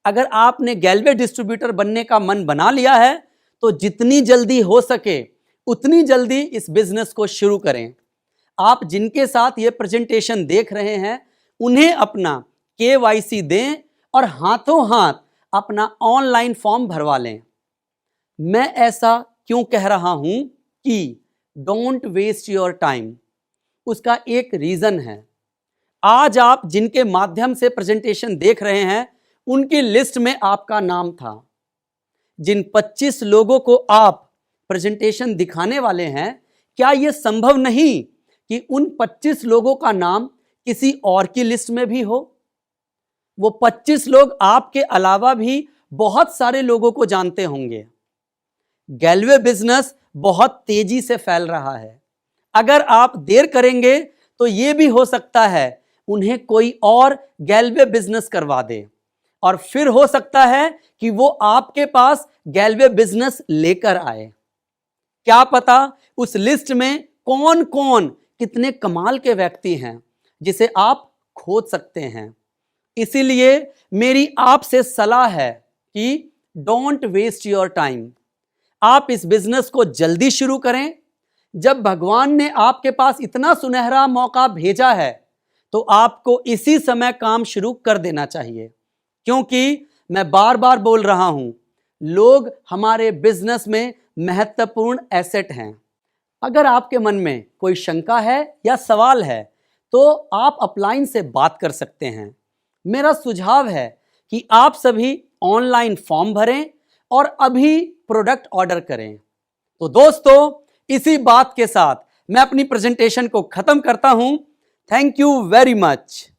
अगर आपने गैल्वे डिस्ट्रीब्यूटर बनने का मन बना लिया है तो जितनी जल्दी हो सके उतनी जल्दी इस बिजनेस को शुरू करें। आप जिनके साथ ये प्रेजेंटेशन देख रहे हैं उन्हें अपना KYC दें और हाथों हाथ अपना ऑनलाइन फॉर्म भरवा लें। मैं ऐसा क्यों कह रहा हूं कि डोंट वेस्ट योर टाइम, उसका एक रीजन है। आज आप जिनके माध्यम से प्रेजेंटेशन देख रहे हैं उनकी लिस्ट में आपका नाम था। जिन 25 लोगों को आप प्रेजेंटेशन दिखाने वाले हैं, क्या यह संभव नहीं कि उन 25 लोगों का नाम किसी और की लिस्ट में भी हो? वो 25 लोग आपके अलावा भी बहुत सारे लोगों को जानते होंगे। गैलवे बिजनेस बहुत तेजी से फैल रहा है। अगर आप देर करेंगे तो ये भी हो सकता है उन्हें कोई और गैलवे बिजनेस करवा दे और फिर हो सकता है कि वो आपके पास गैलवे बिजनेस लेकर आए। क्या पता उस लिस्ट में कौन कौन कितने कमाल के व्यक्ति हैं जिसे आप खोज सकते हैं। इसीलिए मेरी आपसे सलाह है कि डोंट वेस्ट योर टाइम। आप इस बिजनेस को जल्दी शुरू करें। जब भगवान ने आपके पास इतना सुनहरा मौका भेजा है तो आपको इसी समय काम शुरू कर देना चाहिए, क्योंकि मैं बार बार बोल रहा हूं, लोग हमारे बिजनेस में महत्वपूर्ण एसेट हैं। अगर आपके मन में कोई शंका है या सवाल है तो आप अपलाइन से बात कर सकते हैं। मेरा सुझाव है कि आप सभी ऑनलाइन फॉर्म भरें और अभी प्रोडक्ट ऑर्डर करें। तो दोस्तों, इसी बात के साथ मैं अपनी प्रेजेंटेशन को खत्म करता हूं। Thank you very much.